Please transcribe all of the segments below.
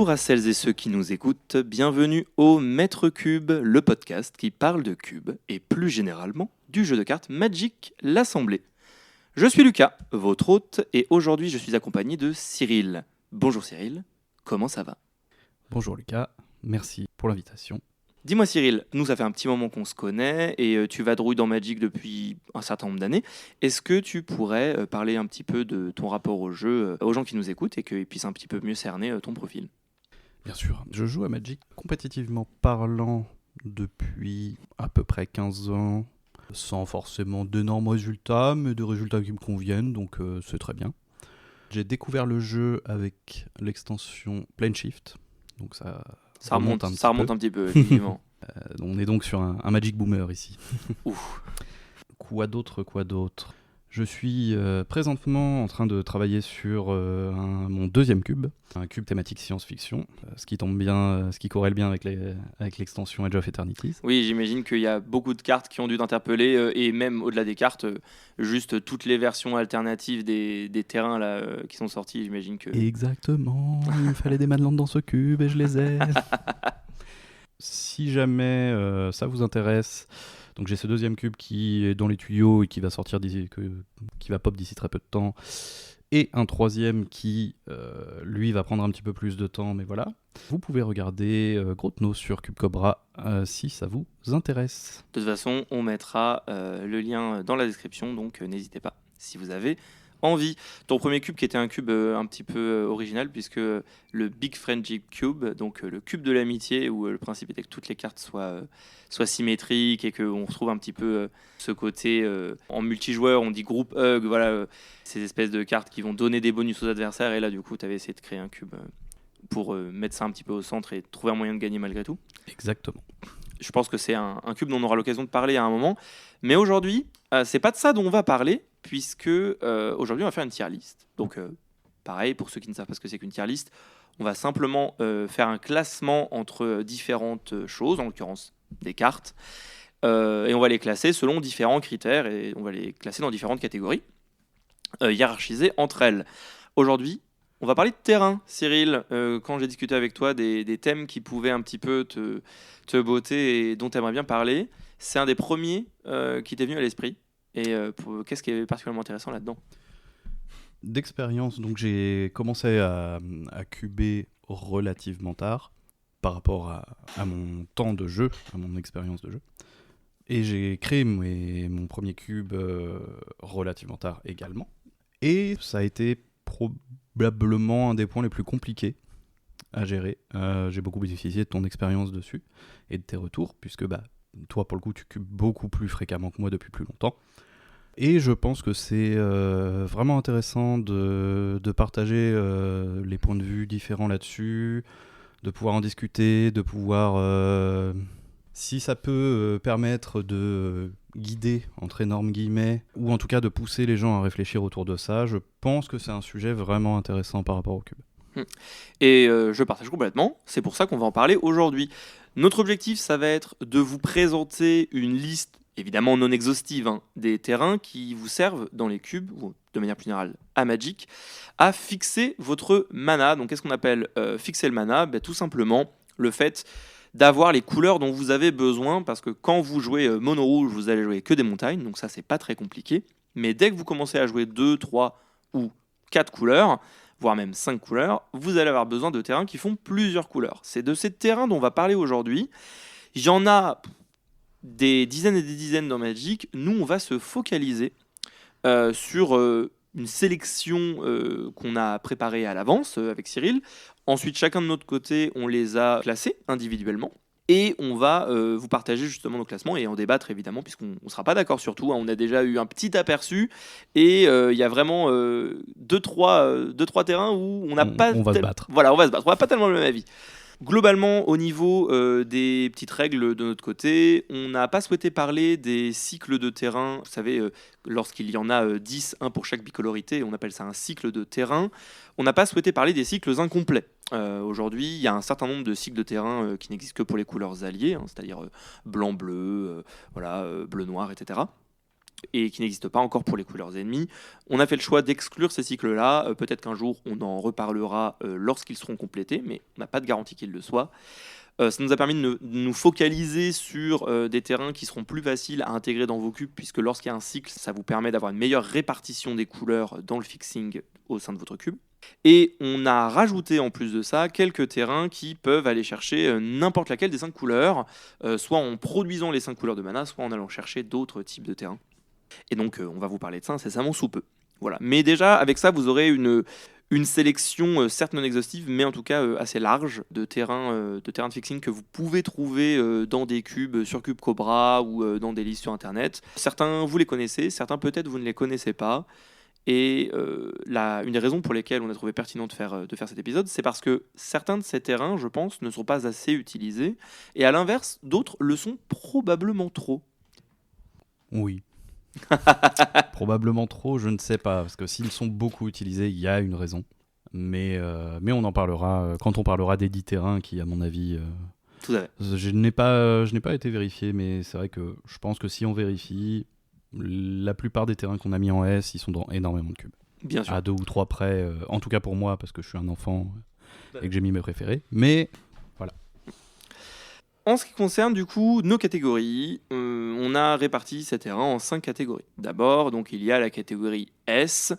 Bonjour à celles et ceux qui nous écoutent, bienvenue au Maître Cube, le podcast qui parle de cubes et plus généralement du jeu de cartes Magic l'Assemblée. Je suis Lucas, votre hôte, et aujourd'hui je suis accompagné de Cyril. Bonjour Cyril, comment ça va ? Bonjour Lucas, merci pour l'invitation. Dis-moi Cyril, nous ça fait un petit moment qu'on se connaît et tu vadrouilles dans Magic depuis un certain nombre d'années. Est-ce que tu pourrais parler un petit peu de ton rapport au jeu aux gens qui nous écoutent et qu'ils puissent un petit peu mieux cerner ton profil ? Bien sûr, je joue à Magic compétitivement parlant depuis à peu près 15 ans, sans forcément d'énormes résultats, mais des résultats qui me conviennent, donc c'est très bien. J'ai découvert le jeu avec l'extension Plane Shift, donc ça remonte un petit peu, effectivement. On est donc sur un Magic Boomer ici. Ouf. Quoi d'autre ? Je suis présentement en train de travailler sur mon deuxième cube, un cube thématique science-fiction, ce qui tombe bien, ce qui corrèle bien avec l'extension Edge of Eternities. Oui, j'imagine qu'il y a beaucoup de cartes qui ont dû t'interpeller et même au-delà des cartes, juste toutes les versions alternatives des terrains là, qui sont sortis, j'imagine que... Exactement, il me fallait des Madlands dans ce cube et je les ai. Si jamais ça vous intéresse, donc j'ai ce deuxième cube qui est dans les tuyaux et qui va sortir qui va pop d'ici très peu de temps, et un troisième qui lui va prendre un petit peu plus de temps, mais voilà. Vous pouvez regarder Grotno sur Cube Cobra si ça vous intéresse. De toute façon, on mettra le lien dans la description, donc n'hésitez pas si vous avez envie. Ton premier cube qui était un cube un petit peu original, puisque le Big Friendship Cube, donc le cube de l'amitié, où le principe était que toutes les cartes soient symétriques et qu'on retrouve un petit peu ce côté en multijoueur, on dit group hug, voilà, ces espèces de cartes qui vont donner des bonus aux adversaires, et là du coup tu avais essayé de créer un cube pour mettre ça un petit peu au centre et trouver un moyen de gagner malgré tout. Exactement. Je pense que c'est un cube dont on aura l'occasion de parler à un moment. Mais aujourd'hui, c'est pas de ça dont on va parler, puisque aujourd'hui, on va faire une tier list. Donc, pareil, pour ceux qui ne savent pas ce que c'est qu'une tier list, on va simplement faire un classement entre différentes choses, en l'occurrence des cartes, et on va les classer selon différents critères, et on va les classer dans différentes catégories, hiérarchisées entre elles. Aujourd'hui, on va parler de terrain, Cyril. Quand j'ai discuté avec toi des thèmes qui pouvaient un petit peu te botter et dont tu aimerais bien parler, c'est un des premiers qui t'est venu à l'esprit. Et qu'est-ce qui est particulièrement intéressant là-dedans ? D'expérience, donc j'ai commencé à cuber relativement tard par rapport à mon temps de jeu, à mon expérience de jeu. Et j'ai créé mon premier cube relativement tard également. Et ça a été probablement un des points les plus compliqués à gérer. J'ai beaucoup bénéficié de ton expérience dessus et de tes retours, puisque toi, pour le coup, tu cubes beaucoup plus fréquemment que moi depuis plus longtemps. Et je pense que c'est vraiment intéressant de partager les points de vue différents là-dessus, de pouvoir en discuter, de pouvoir, si ça peut permettre de guider, entre énormes guillemets, ou en tout cas de pousser les gens à réfléchir autour de ça, je pense que c'est un sujet vraiment intéressant par rapport au cube. Et je partage complètement, c'est pour ça qu'on va en parler aujourd'hui. Notre objectif, ça va être de vous présenter une liste, évidemment non exhaustive, des terrains qui vous servent dans les cubes, ou de manière plus générale à Magic, à fixer votre mana. Donc qu'est-ce qu'on appelle fixer le mana ? Tout simplement le fait d'avoir les couleurs dont vous avez besoin, parce que quand vous jouez mono rouge, vous allez jouer que des montagnes, donc ça c'est pas très compliqué, mais dès que vous commencez à jouer 2, 3 ou 4 couleurs, voire même 5 couleurs, vous allez avoir besoin de terrains qui font plusieurs couleurs. C'est de ces terrains dont on va parler aujourd'hui. Il y en a des dizaines et des dizaines dans Magic. Nous, on va se focaliser sur une sélection qu'on a préparée à l'avance avec Cyril. Ensuite, chacun de notre côté, on les a classés individuellement. Et on va vous partager justement nos classements et en débattre évidemment, puisqu'on ne sera pas d'accord sur tout. On a déjà eu un petit aperçu et il y a vraiment 2-3 terrains où on n'a pas... On va se battre. Voilà, on va se battre. On n'a pas tellement le même avis. Globalement, au niveau des petites règles de notre côté, on n'a pas souhaité parler des cycles de terrain. Vous savez, lorsqu'il y en a 10, un pour chaque bicolorité, on appelle ça un cycle de terrain. On n'a pas souhaité parler des cycles incomplets. Aujourd'hui, il y a un certain nombre de cycles de terrain qui n'existent que pour les couleurs alliées, c'est-à-dire blanc-bleu, bleu-noir, etc. et qui n'existent pas encore pour les couleurs ennemies. On a fait le choix d'exclure ces cycles-là. Peut-être qu'un jour, on en reparlera lorsqu'ils seront complétés, mais on n'a pas de garantie qu'ils le soient. Ça nous a permis de nous focaliser sur des terrains qui seront plus faciles à intégrer dans vos cubes, puisque lorsqu'il y a un cycle, ça vous permet d'avoir une meilleure répartition des couleurs dans le fixing au sein de votre cube. Et on a rajouté en plus de ça quelques terrains qui peuvent aller chercher n'importe laquelle des 5 couleurs, soit en produisant les 5 couleurs de mana, soit en allant chercher d'autres types de terrains. Et donc on va vous parler de ça incessamment sous peu. Voilà. Mais déjà, avec ça, vous aurez une sélection certes non exhaustive, mais en tout cas assez large de terrains de fixing que vous pouvez trouver dans des cubes sur Cube Cobra ou dans des listes sur Internet. Certains, vous les connaissez, certains peut-être vous ne les connaissez pas. Et une des raisons pour lesquelles on a trouvé pertinent de faire cet épisode, c'est parce que certains de ces terrains, je pense, ne sont pas assez utilisés. Et à l'inverse, d'autres le sont probablement trop. Oui. Probablement trop, je ne sais pas, parce que s'ils sont beaucoup utilisés, il y a une raison. Mais on en parlera quand on parlera des 10 terrains qui, à mon avis... Tout à fait. Je n'ai pas été vérifié, mais c'est vrai que je pense que si on vérifie, la plupart des terrains qu'on a mis en S, ils sont dans énormément de cubes. Bien sûr. À 2 ou 3 près, en tout cas pour moi, parce que je suis un enfant et que j'ai mis mes préférés. Mais voilà. En ce qui concerne du coup nos catégories, on a réparti ces terrains en 5 catégories. D'abord, donc il y a la catégorie S,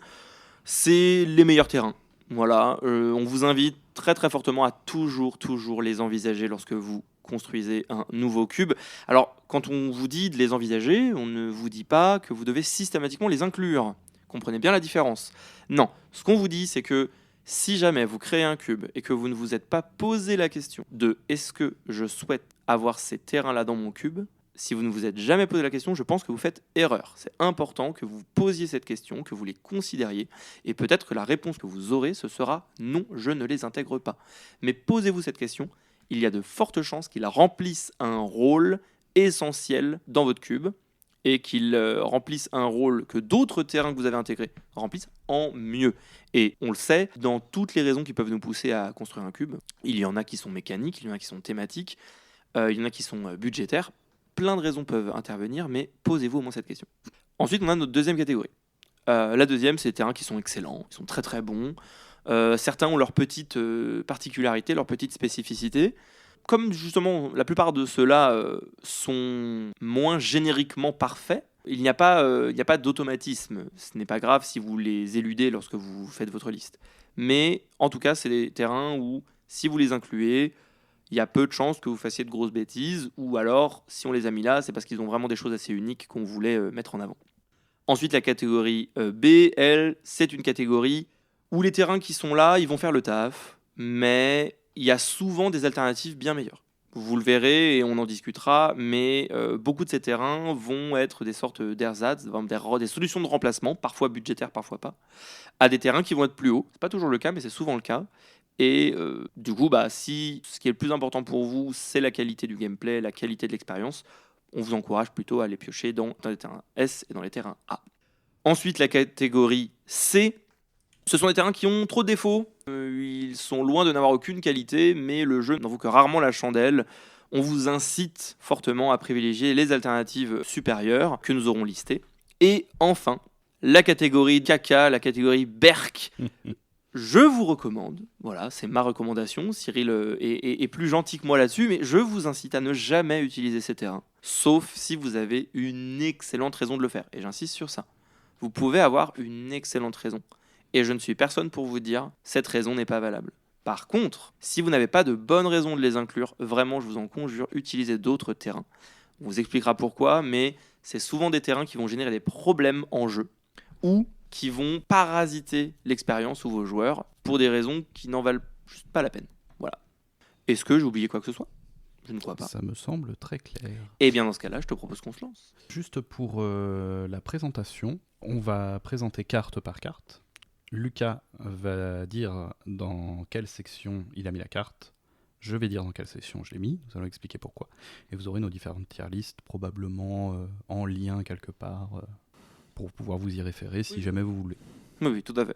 c'est les meilleurs terrains. Voilà, on vous invite très très fortement à toujours les envisager lorsque vous construisez un nouveau cube. Alors, quand on vous dit de les envisager, on ne vous dit pas que vous devez systématiquement les inclure. Comprenez bien la différence. Non, ce qu'on vous dit, c'est que si jamais vous créez un cube et que vous ne vous êtes pas posé la question de est-ce que je souhaite avoir ces terrains-là dans mon cube, si vous ne vous êtes jamais posé la question, je pense que vous faites erreur. C'est important que vous posiez cette question, que vous les considériez, et peut-être que la réponse que vous aurez, ce sera non, je ne les intègre pas. Mais posez-vous cette question, il y a de fortes chances qu'ils remplissent un rôle essentiel dans votre cube, et qu'ils remplissent un rôle que d'autres terrains que vous avez intégrés remplissent en mieux. Et on le sait, dans toutes les raisons qui peuvent nous pousser à construire un cube, il y en a qui sont mécaniques, il y en a qui sont thématiques, il y en a qui sont budgétaires. Plein de raisons peuvent intervenir, mais posez-vous au moins cette question. Ensuite, on a notre deuxième catégorie. La deuxième, c'est des terrains qui sont excellents, ils sont très très bons. Certains ont leurs petites particularités, leurs petites spécificités. Comme justement la plupart de ceux-là sont moins génériquement parfaits, il n'y a pas d'automatisme. Ce n'est pas grave si vous les éludez lorsque vous faites votre liste. Mais en tout cas, c'est des terrains où, si vous les incluez, il y a peu de chances que vous fassiez de grosses bêtises, ou alors, si on les a mis là, c'est parce qu'ils ont vraiment des choses assez uniques qu'on voulait mettre en avant. Ensuite, la catégorie B, elle, c'est une catégorie où les terrains qui sont là, ils vont faire le taf, mais il y a souvent des alternatives bien meilleures. Vous le verrez et on en discutera, mais beaucoup de ces terrains vont être des sortes d'ersatz, des solutions de remplacement, parfois budgétaires, parfois pas, à des terrains qui vont être plus hauts. C'est pas toujours le cas, mais c'est souvent le cas. Et du coup, si ce qui est le plus important pour vous, c'est la qualité du gameplay, la qualité de l'expérience, on vous encourage plutôt à aller piocher dans les terrains S et dans les terrains A. Ensuite, la catégorie C, ce sont des terrains qui ont trop de défauts. Ils sont loin de n'avoir aucune qualité, mais le jeu n'en vaut que rarement la chandelle. On vous incite fortement à privilégier les alternatives supérieures que nous aurons listées. Et enfin, la catégorie caca, la catégorie berk. Je vous recommande, voilà, c'est ma recommandation, Cyril est plus gentil que moi là-dessus, mais je vous incite à ne jamais utiliser ces terrains, sauf si vous avez une excellente raison de le faire, et j'insiste sur ça. Vous pouvez avoir une excellente raison, et je ne suis personne pour vous dire cette raison n'est pas valable. Par contre, si vous n'avez pas de bonne raison de les inclure, vraiment je vous en conjure, utilisez d'autres terrains. On vous expliquera pourquoi, mais c'est souvent des terrains qui vont générer des problèmes en jeu, ou qui vont parasiter l'expérience ou vos joueurs pour des raisons qui n'en valent juste pas la peine. Voilà. Est-ce que j'ai oublié quoi que ce soit ? Je ne crois pas. Ça me semble très clair. Et bien dans ce cas-là, je te propose qu'on se lance. Juste pour la présentation, on va présenter carte par carte. Lucas va dire dans quelle section il a mis la carte. Je vais dire dans quelle section je l'ai mis. Nous allons expliquer pourquoi. Et vous aurez nos différentes tier lists, probablement en lien quelque part, pour pouvoir vous y référer si jamais vous voulez. Oui, tout à fait.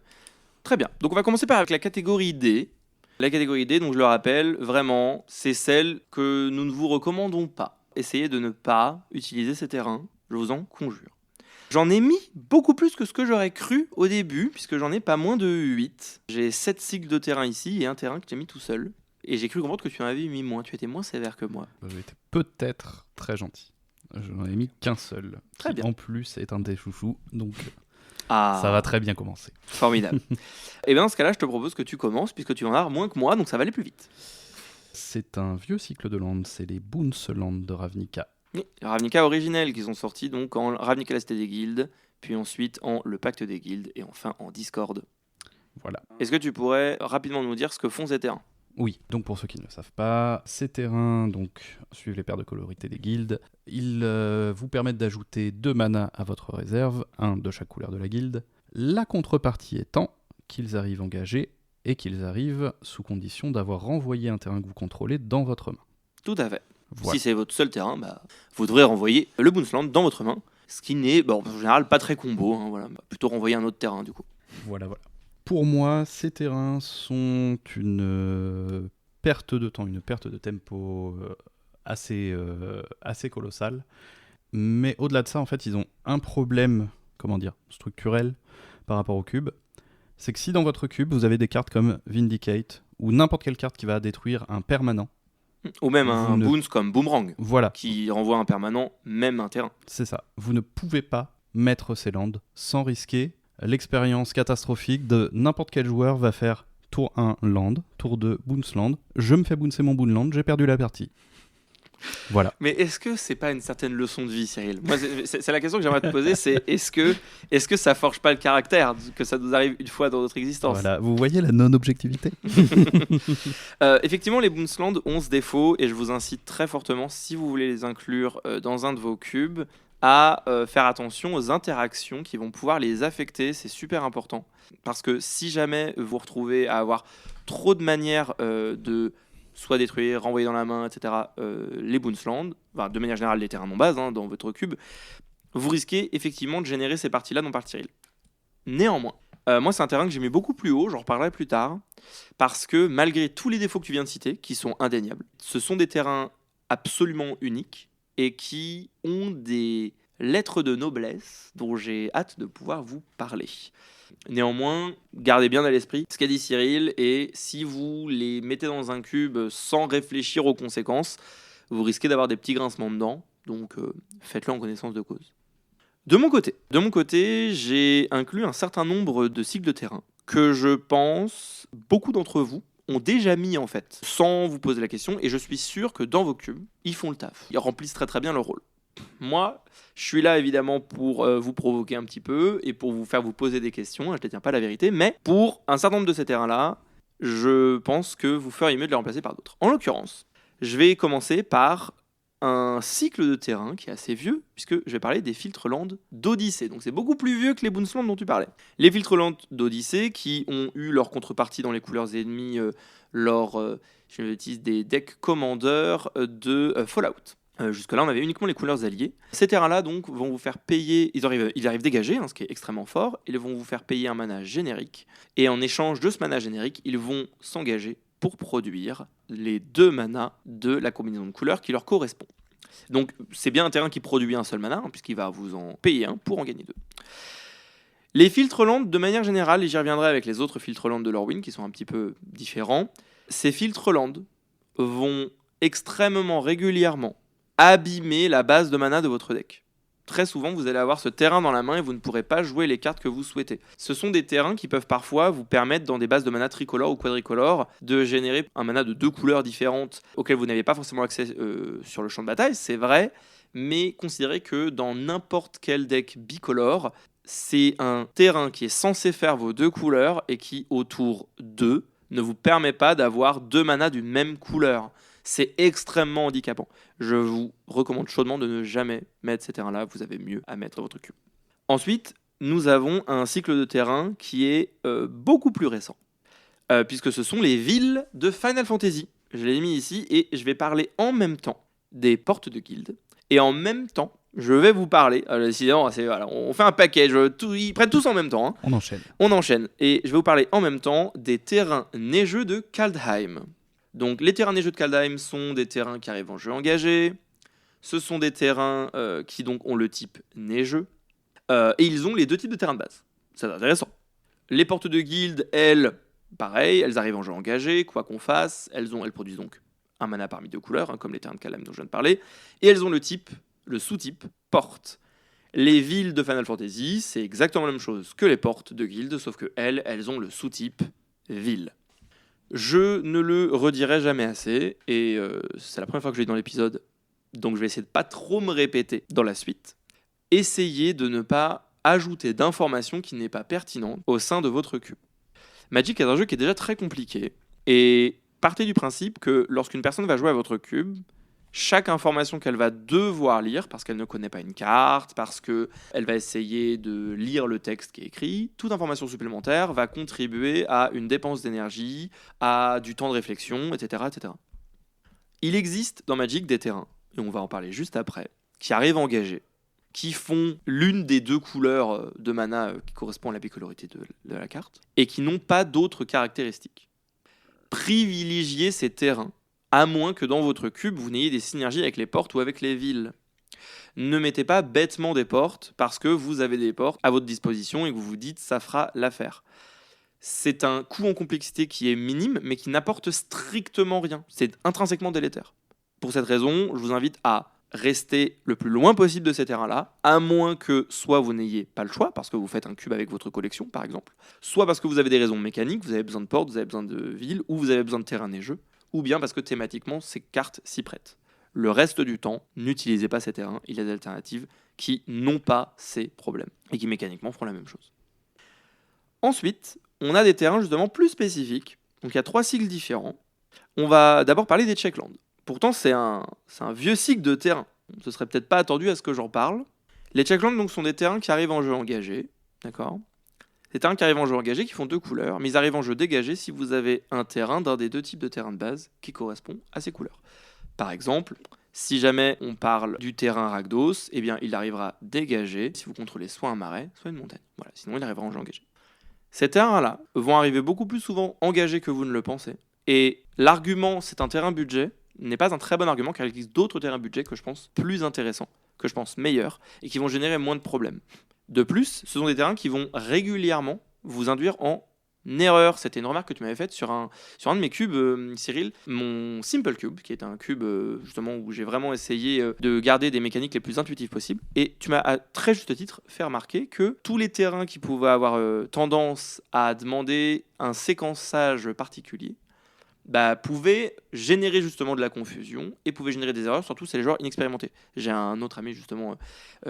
Très bien. Donc on va commencer par avec la catégorie D. La catégorie D, donc je le rappelle, vraiment, c'est celle que nous ne vous recommandons pas. Essayez de ne pas utiliser ces terrains, je vous en conjure. J'en ai mis beaucoup plus que ce que j'aurais cru au début, puisque j'en ai pas moins de 8. J'ai 7 cycles de terrain ici et un terrain que j'ai mis tout seul. Et j'ai cru comprendre que tu en avais mis moins, tu étais moins sévère que moi. J'ai été peut-être très gentil. Je n'en ai mis qu'un seul. Très bien. En plus, est un des chouchous, donc Ah, ça va très bien commencer. formidable. Et bien dans ce cas-là, je te propose que tu commences, puisque tu en as moins que moi, donc ça va aller plus vite. C'est un vieux cycle de land, c'est les Boonsland de Ravnica. Oui, les Ravnica originels qui sont sortis donc en Ravnica la Cité des Guildes, puis ensuite en Le Pacte des Guildes, et enfin en Discord. Voilà. Est-ce que tu pourrais rapidement nous dire ce que font ces terrains ? Oui, donc pour ceux qui ne le savent pas, ces terrains donc, suivent les paires de colorité des guildes. Ils vous permettent d'ajouter 2 mana à votre réserve, un de chaque couleur de la guilde. La contrepartie étant qu'ils arrivent engagés et qu'ils arrivent sous condition d'avoir renvoyé un terrain que vous contrôlez dans votre main. Tout à fait. Voilà. Si c'est votre seul terrain, vous devrez renvoyer le Boonsland dans votre main, ce qui n'est en général pas très combo. Voilà. Plutôt renvoyer un autre terrain du coup. Voilà. Pour moi, ces terrains sont une perte de temps, une perte de tempo assez colossale. Mais au-delà de ça, en fait, ils ont un problème, structurel par rapport au cube. C'est que si dans votre cube, vous avez des cartes comme Vindicate, ou n'importe quelle carte qui va détruire un permanent, Ou même un boons comme Boomerang, voilà, qui renvoie un permanent, même un terrain. c'est ça. Vous ne pouvez pas mettre ces landes sans risquer l'expérience catastrophique de n'importe quel joueur va faire tour 1 land, tour 2 bounce land, je me fais bouncer mon boon land, j'ai perdu la partie. Voilà. Mais est-ce que c'est pas une certaine leçon de vie, Cyril ? Moi, c'est la question que j'aimerais te poser, c'est est-ce que ça forge pas le caractère, que ça nous arrive une fois dans notre existence ? Voilà, vous voyez la non-objectivité ? Effectivement, les Boonsland ont ce défaut, et je vous incite très fortement, si vous voulez les inclure dans un de vos cubes, à faire attention aux interactions qui vont pouvoir les affecter. C'est super important, parce que si jamais vous vous retrouvez à avoir trop de manières de soit détruire, renvoyer dans la main, etc., les Boonsland, de manière générale les terrains non base dans votre cube, vous risquez effectivement de générer ces parties-là dont parle Cyril. Néanmoins, moi c'est un terrain que j'ai mis beaucoup plus haut, j'en reparlerai plus tard, parce que malgré tous les défauts que tu viens de citer, qui sont indéniables, ce sont des terrains absolument uniques et qui ont des lettres de noblesse dont j'ai hâte de pouvoir vous parler. Néanmoins, gardez bien à l'esprit ce qu'a dit Cyril, et si vous les mettez dans un cube sans réfléchir aux conséquences, vous risquez d'avoir des petits grincements dedans, donc faites-le en connaissance de cause. De mon côté, j'ai inclus un certain nombre de cycles de terrain que je pense beaucoup d'entre vous ont déjà mis en fait, sans vous poser la question, et je suis sûr que dans vos cubes, ils font le taf. Ils remplissent très très bien leur rôle. Moi, je suis là évidemment pour vous provoquer un petit peu et pour vous faire vous poser des questions, je ne détiens pas la vérité, mais pour un certain nombre de ces terrains-là, je pense que vous feriez mieux de les remplacer par d'autres. En l'occurrence, je vais commencer par un cycle de terrain qui est assez vieux, puisque je vais parler des filtres land d'Odyssée. Donc c'est beaucoup plus vieux que les Boonsland dont tu parlais. Les filtres land d'Odyssée qui ont eu leur contrepartie dans les couleurs ennemies lors des decks Commander de Fallout. Jusque-là, on avait uniquement les couleurs alliées. Ces terrains-là donc vont vous faire payer, ils arrivent dégagés, ce qui est extrêmement fort. Ils vont vous faire payer un mana générique, et en échange de ce mana générique, ils vont s'engager pour produire les 2 manas de la combinaison de couleurs qui leur correspond. Donc c'est bien un terrain qui produit un seul mana, puisqu'il va vous en payer un pour en gagner 2. Les filtres land, de manière générale, et j'y reviendrai avec les autres filtres land de Lorwyn qui sont un petit peu différents, ces filtres land vont extrêmement régulièrement abîmer la base de mana de votre deck. Très souvent, vous allez avoir ce terrain dans la main et vous ne pourrez pas jouer les cartes que vous souhaitez. Ce sont des terrains qui peuvent parfois vous permettre, dans des bases de mana tricolore ou quadricolore, de générer un mana de 2 couleurs différentes auxquelles vous n'avez pas forcément accès sur le champ de bataille, c'est vrai, mais considérez que dans n'importe quel deck bicolore, c'est un terrain qui est censé faire vos 2 couleurs et qui, au tour 2, ne vous permet pas d'avoir 2 manas d'une même couleur. C'est extrêmement handicapant. Je vous recommande chaudement de ne jamais mettre ces terrains-là, vous avez mieux à mettre votre cube. Ensuite, nous avons un cycle de terrain qui est beaucoup plus récent, puisque ce sont les villes de Final Fantasy. Je l'ai mis ici, et je vais parler en même temps des portes de guilde, et en même temps, je vais vous parler, décidément, on fait un package, ils prennent tous en même temps. On enchaîne. On enchaîne, et je vais vous parler en même temps des terrains neigeux de Kaldheim. Donc les terrains neigeux de Kaldheim sont des terrains qui arrivent en jeu engagé. Ce sont des terrains qui donc ont le type neigeux. Et ils ont les 2 types de terrains de base. C'est intéressant. Les portes de guilde, elles, pareil, elles arrivent en jeu engagé, quoi qu'on fasse. Elles produisent donc un mana parmi 2 couleurs, hein, comme les terrains de Kalam dont je viens de parler. Et elles ont le sous-type porte. Les villes de Final Fantasy, c'est exactement la même chose que les portes de guilde, sauf que elles ont le sous-type ville. Je ne le redirai jamais assez, et c'est la première fois que je l'ai dit dans l'épisode, donc je vais essayer de pas trop me répéter dans la suite. Essayez de ne pas ajouter d'informations qui n'est pas pertinentes au sein de votre cube. Magic est un jeu qui est déjà très compliqué, et partez du principe que lorsqu'une personne va jouer à votre cube, chaque information qu'elle va devoir lire, parce qu'elle ne connaît pas une carte, parce qu'elle va essayer de lire le texte qui est écrit, toute information supplémentaire va contribuer à une dépense d'énergie, à du temps de réflexion, etc., etc. Il existe dans Magic des terrains, et on va en parler juste après, qui arrivent engagés, qui font l'une des 2 couleurs de mana qui correspond à la bicolorité de la carte, et qui n'ont pas d'autres caractéristiques. Privilégiez ces terrains, à moins que dans votre cube, vous n'ayez des synergies avec les portes ou avec les villes. Ne mettez pas bêtement des portes parce que vous avez des portes à votre disposition et que vous vous dites ça fera l'affaire. C'est un coût en complexité qui est minime, mais qui n'apporte strictement rien. C'est intrinsèquement délétère. Pour cette raison, je vous invite à rester le plus loin possible de ces terrains-là, à moins que soit vous n'ayez pas le choix, parce que vous faites un cube avec votre collection, par exemple, soit parce que vous avez des raisons mécaniques, vous avez besoin de portes, vous avez besoin de villes, ou vous avez besoin de terrains neigeux, ou bien parce que thématiquement, ces cartes s'y prêtent. Le reste du temps, n'utilisez pas ces terrains, il y a des alternatives qui n'ont pas ces problèmes, et qui mécaniquement feront la même chose. Ensuite, on a des terrains justement plus spécifiques, donc il y a 3 cycles différents. On va d'abord parler des checklands. Pourtant, c'est un vieux cycle de terrain. Ce serait peut-être pas attendu à ce que j'en parle. Les checklands donc, sont des terrains qui arrivent en jeu engagé, d'accord ? Des terrains qui arrivent en jeu engagé qui font 2 couleurs, mais ils arrivent en jeu dégagé si vous avez un terrain d'un des 2 types de terrain de base qui correspond à ces couleurs. Par exemple, si jamais on parle du terrain Rakdos, eh bien il arrivera dégagé si vous contrôlez soit un marais, soit une montagne. Voilà, sinon il arrivera en jeu engagé. Ces terrains-là vont arriver beaucoup plus souvent engagés que vous ne le pensez. Et l'argument c'est un terrain budget n'est pas un très bon argument car il existe d'autres terrains budget que je pense plus intéressants, que je pense meilleurs et qui vont générer moins de problèmes. De plus, ce sont des terrains qui vont régulièrement vous induire en erreur. C'était une remarque que tu m'avais faite sur un de mes cubes, Cyril, mon Simple Cube, qui est un cube justement où j'ai vraiment essayé de garder des mécaniques les plus intuitives possibles. Et tu m'as à très juste titre fait remarquer que tous les terrains qui pouvaient avoir tendance à demander un séquençage particulier pouvaient générer justement de la confusion et pouvaient générer des erreurs, surtout c'est les joueurs inexpérimentés. J'ai un autre ami justement,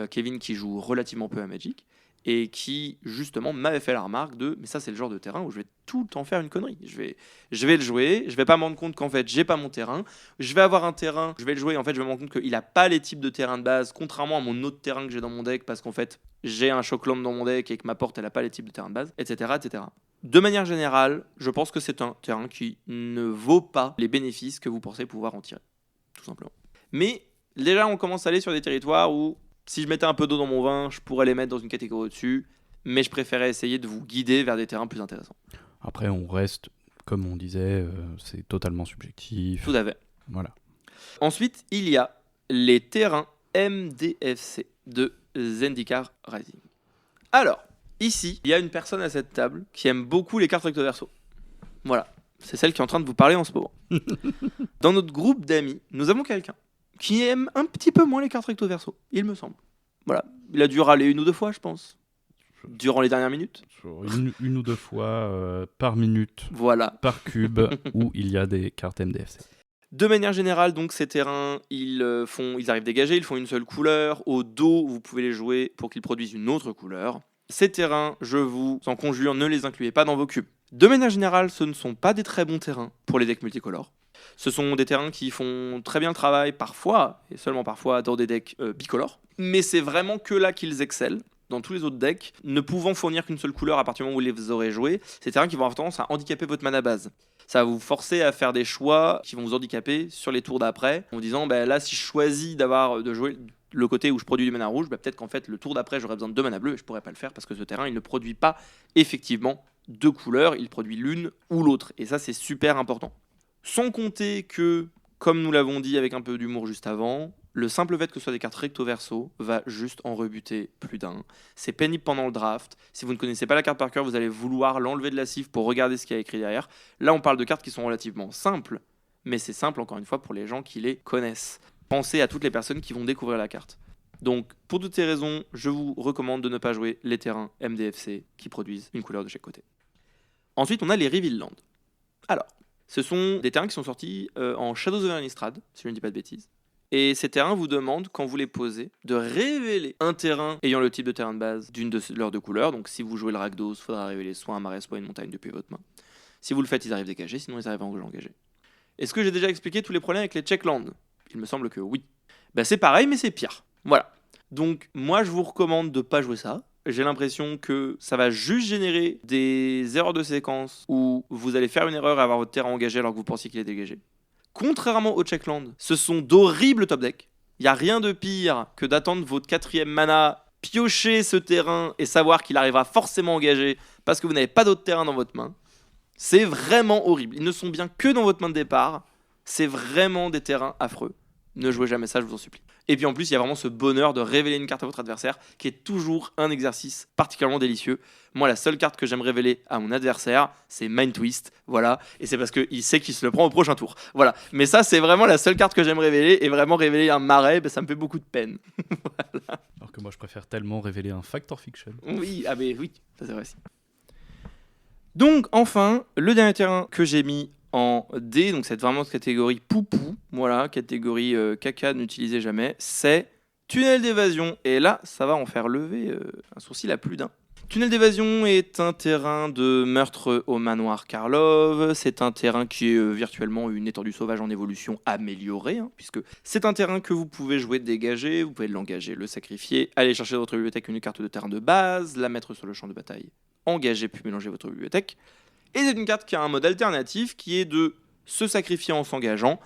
Kevin, qui joue relativement peu à Magic et qui justement m'avait fait la remarque de mais ça c'est le genre de terrain où je vais tout le temps faire une connerie. Je vais le jouer, je vais pas me rendre compte qu'en fait j'ai pas mon terrain, je vais avoir un terrain, je vais le jouer, en fait je vais me rendre compte qu'il a pas les types de terrain de base, contrairement à mon autre terrain que j'ai dans mon deck parce qu'en fait j'ai un Shockland dans mon deck et que ma porte elle a pas les types de terrain de base, etc., etc. De manière générale, je pense que c'est un terrain qui ne vaut pas les bénéfices que vous pensez pouvoir en tirer, tout simplement. Mais déjà, on commence à aller sur des territoires où, si je mettais un peu d'eau dans mon vin, je pourrais les mettre dans une catégorie au-dessus, mais je préférais essayer de vous guider vers des terrains plus intéressants. Après, on reste, comme on disait, c'est totalement subjectif. Tout à fait. Voilà. Ensuite, il y a les terrains MDFC de Zendikar Rising. Alors, ici, il y a une personne à cette table qui aime beaucoup les cartes recto verso. Voilà, c'est celle qui est en train de vous parler en ce moment. Dans notre groupe d'amis, nous avons quelqu'un qui aime un petit peu moins les cartes recto verso, il me semble. Voilà, il a dû râler 1 ou 2 fois, je pense, durant les dernières minutes. Une ou 2 fois par minute, voilà, par cube, où il y a des cartes MDFC. De manière générale, donc ces terrains, ils arrivent dégagés, ils font une seule couleur. Au dos, vous pouvez les jouer pour qu'ils produisent une autre couleur. Ces terrains, je vous en conjure, ne les incluez pas dans vos cubes. De manière générale, ce ne sont pas des très bons terrains pour les decks multicolores. Ce sont des terrains qui font très bien le travail parfois, et seulement parfois, dans des decks bicolores. Mais c'est vraiment que là qu'ils excellent. Dans tous les autres decks, ne pouvant fournir qu'une seule couleur à partir du moment où vous les aurez joués, c'est des terrains qui vont avoir tendance à handicaper votre mana base. Ça va vous forcer à faire des choix qui vont vous handicaper sur les tours d'après, en vous disant là si je choisis de jouer le côté où je produis du mana rouge, peut-être qu'en fait le tour d'après j'aurai besoin de 2 mana bleus et je pourrais pas le faire parce que ce terrain il ne produit pas effectivement 2 couleurs, il produit l'une ou l'autre, et ça c'est super important. Sans compter que, comme nous l'avons dit avec un peu d'humour juste avant, le simple fait que ce soit des cartes recto-verso va juste en rebuter plus d'un. C'est pénible pendant le draft. Si vous ne connaissez pas la carte par cœur, vous allez vouloir l'enlever de la cif pour regarder ce qu'il y a écrit derrière. Là, on parle de cartes qui sont relativement simples, mais c'est simple encore une fois pour les gens qui les connaissent. Pensez à toutes les personnes qui vont découvrir la carte. Donc, pour toutes ces raisons, je vous recommande de ne pas jouer les terrains MDFC qui produisent une couleur de chaque côté. Ensuite, on a les Reveal Land. Alors, ce sont des terrains qui sont sortis en Shadows of Innistrad, si je ne dis pas de bêtises. Et ces terrains vous demandent, quand vous les posez, de révéler un terrain ayant le type de terrain de base d'une de leurs deux couleurs. Donc, si vous jouez le Rakdos, il faudra révéler soit un marais, soit une montagne depuis votre main. Si vous le faites, ils arrivent dégagés, sinon ils arrivent engagés. Est-ce que j'ai déjà expliqué tous les problèmes avec les checklands ? Il me semble que oui. C'est pareil, mais c'est pire. Voilà. Donc, moi, je vous recommande de ne pas jouer ça. J'ai l'impression que ça va juste générer des erreurs de séquence où vous allez faire une erreur et avoir votre terrain engagé alors que vous pensiez qu'il est dégagé. Contrairement au checkland, ce sont d'horribles top decks. Il n'y a rien de pire que d'attendre votre 4e mana, piocher ce terrain et savoir qu'il arrivera forcément engagé parce que vous n'avez pas d'autre terrain dans votre main. C'est vraiment horrible. Ils ne sont bien que dans votre main de départ. C'est vraiment des terrains affreux. Ne jouez jamais ça, je vous en supplie. Et puis en plus, il y a vraiment ce bonheur de révéler une carte à votre adversaire qui est toujours un exercice particulièrement délicieux. Moi, la seule carte que j'aime révéler à mon adversaire, c'est Mind Twist. Voilà. Et c'est parce qu'il sait qu'il se le prend au prochain tour. Voilà. Mais ça, c'est vraiment la seule carte que j'aime révéler. Et vraiment révéler un marais, ça me fait beaucoup de peine. Voilà. Alors que moi, je préfère tellement révéler un Factor Fiction. Oui, oui, ça c'est vrai aussi. Donc, enfin, le dernier terrain que j'ai mis en D, donc c'est vraiment cette catégorie poupou, voilà, catégorie caca, n'utilisez jamais, c'est Tunnel d'évasion. Et là, ça va en faire lever un sourcil à plus d'un. Tunnel d'évasion est un terrain de meurtre au manoir Karlov. C'est un terrain qui est virtuellement une étendue sauvage en évolution améliorée, puisque c'est un terrain que vous pouvez jouer dégagé, vous pouvez l'engager, le sacrifier, aller chercher dans votre bibliothèque une carte de terrain de base, la mettre sur le champ de bataille, engager puis mélanger votre bibliothèque. Et c'est une carte qui a un mode alternatif qui est de se sacrifier en s'engageant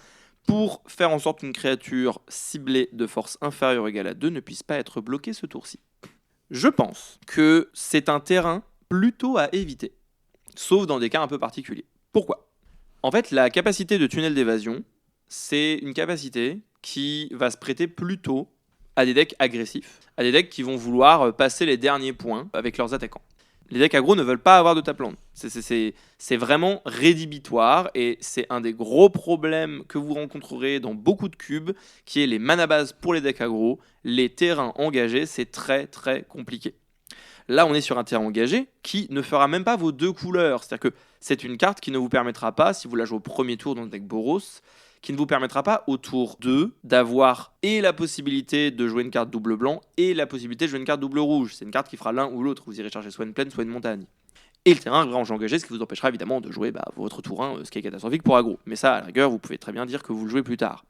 pour faire en sorte qu'une créature ciblée de force inférieure ou égale à 2 ne puisse pas être bloquée ce tour-ci. Je pense que c'est un terrain plutôt à éviter, sauf dans des cas un peu particuliers. Pourquoi ? En fait, la capacité de tunnel d'évasion, c'est une capacité qui va se prêter plutôt à des decks agressifs, à des decks qui vont vouloir passer les derniers points avec leurs attaquants. Les decks aggro ne veulent pas avoir de tapland. C'est vraiment rédhibitoire et c'est un des gros problèmes que vous rencontrerez dans beaucoup de cubes, qui est les mana bases pour les decks aggro. Les terrains engagés, c'est très très compliqué. Là, on est sur un terrain engagé qui ne fera même pas vos deux couleurs. C'est-à-dire que c'est une carte qui ne vous permettra pas, si vous la jouez au premier tour dans le deck Boros, qui ne vous permettra pas au tour 2 d'avoir et la possibilité de jouer une carte double blanc et la possibilité de jouer une carte double rouge. C'est une carte qui fera l'un ou l'autre. Vous irez chercher soit une plaine, soit une montagne. Et le terrain arrivera en jeu engagé, ce qui vous empêchera évidemment de jouer votre tour 1, ce qui est catastrophique pour aggro. Mais ça, à la rigueur, vous pouvez très bien dire que vous le jouez plus tard.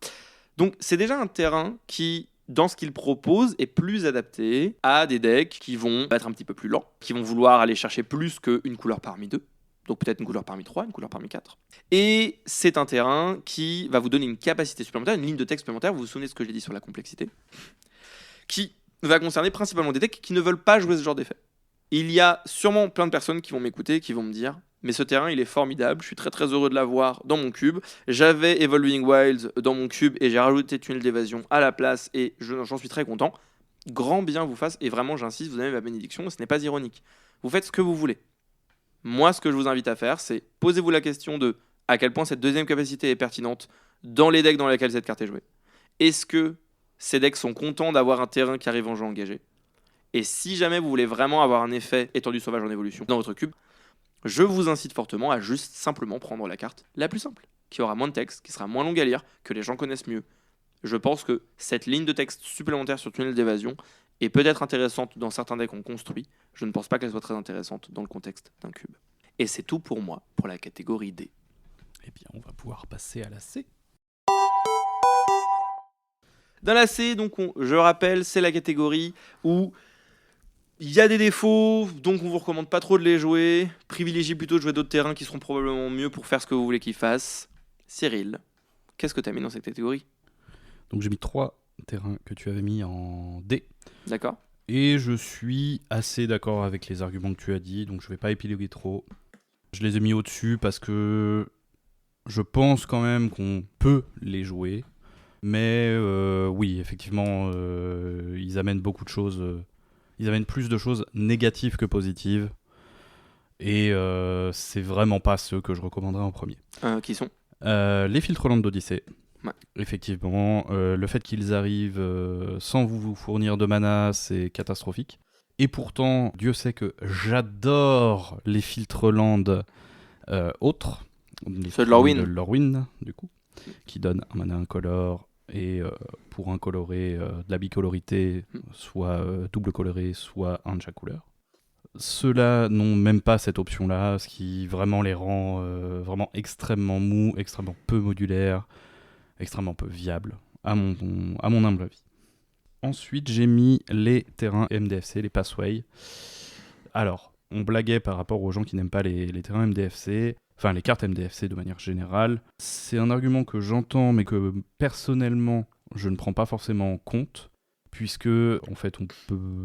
Donc c'est déjà un terrain qui, dans ce qu'il propose, est plus adapté à des decks qui vont être un petit peu plus lents, qui vont vouloir aller chercher plus qu'une couleur parmi deux. Donc peut-être une couleur parmi 3, une couleur parmi 4. Et c'est un terrain qui va vous donner une capacité supplémentaire, une ligne de texte supplémentaire, vous vous souvenez de ce que j'ai dit sur la complexité, qui va concerner principalement des decks qui ne veulent pas jouer ce genre d'effet. Il y a sûrement plein de personnes qui vont m'écouter, qui vont me dire « Mais ce terrain, il est formidable, je suis très très heureux de l'avoir dans mon cube. J'avais Evolving Wilds dans mon cube et j'ai rajouté Tunnel d'évasion à la place et j'en suis très content. » Grand bien vous fasse, et vraiment j'insiste, vous avez ma bénédiction, ce n'est pas ironique. Vous faites ce que vous voulez. Moi, ce que je vous invite à faire, c'est posez-vous la question de à quel point cette deuxième capacité est pertinente dans les decks dans lesquels cette carte est jouée. Est-ce que ces decks sont contents d'avoir un terrain qui arrive en jeu engagé ? Et si jamais vous voulez vraiment avoir un effet étendu sauvage en évolution dans votre cube, je vous incite fortement à juste simplement prendre la carte la plus simple, qui aura moins de texte, qui sera moins longue à lire, que les gens connaissent mieux. Je pense que cette ligne de texte supplémentaire sur Tunnel d'évasion est peut-être intéressante dans certains decks qu'on construit. Je ne pense pas qu'elle soit très intéressante dans le contexte d'un cube. Et c'est tout pour moi, pour la catégorie D. Eh bien, on va pouvoir passer à la C. Dans la C, donc je rappelle, c'est la catégorie où il y a des défauts, donc on vous recommande pas trop de les jouer. Privilégiez plutôt de jouer d'autres terrains qui seront probablement mieux pour faire ce que vous voulez qu'ils fassent. Cyril, qu'est-ce que tu as mis dans cette catégorie ? Donc j'ai mis 3 terrains que tu avais mis en D. D'accord. Et je suis assez d'accord avec les arguments que tu as dit, donc je vais pas épiloguer trop. Je les ai mis au-dessus parce que je pense quand même qu'on peut les jouer. Mais oui, effectivement, ils amènent beaucoup de choses. Ils amènent plus de choses négatives que positives. Et c'est vraiment pas ceux que je recommanderais en premier. Qui sont Les filtres Land d'Odyssée. Ouais. Effectivement, le fait qu'ils arrivent sans vous fournir de mana, c'est catastrophique. Et pourtant, Dieu sait que j'adore les filtres Land autres. Ceux de Lorwyn. De Lorwyn, du coup, qui donnent un mana incolore et pour incolorer de la bicolorité, soit double coloré, soit un de chaque couleur. Ceux-là n'ont même pas cette option-là, ce qui vraiment les rend vraiment extrêmement mous, extrêmement peu modulaires, extrêmement peu viables, à mon humble avis. Ensuite, j'ai mis les terrains MDFC, les Passway. Alors, on blaguait par rapport aux gens qui n'aiment pas les terrains MDFC, enfin les cartes MDFC de manière générale. C'est un argument que j'entends, mais que personnellement, je ne prends pas forcément en compte. Puisque, en fait,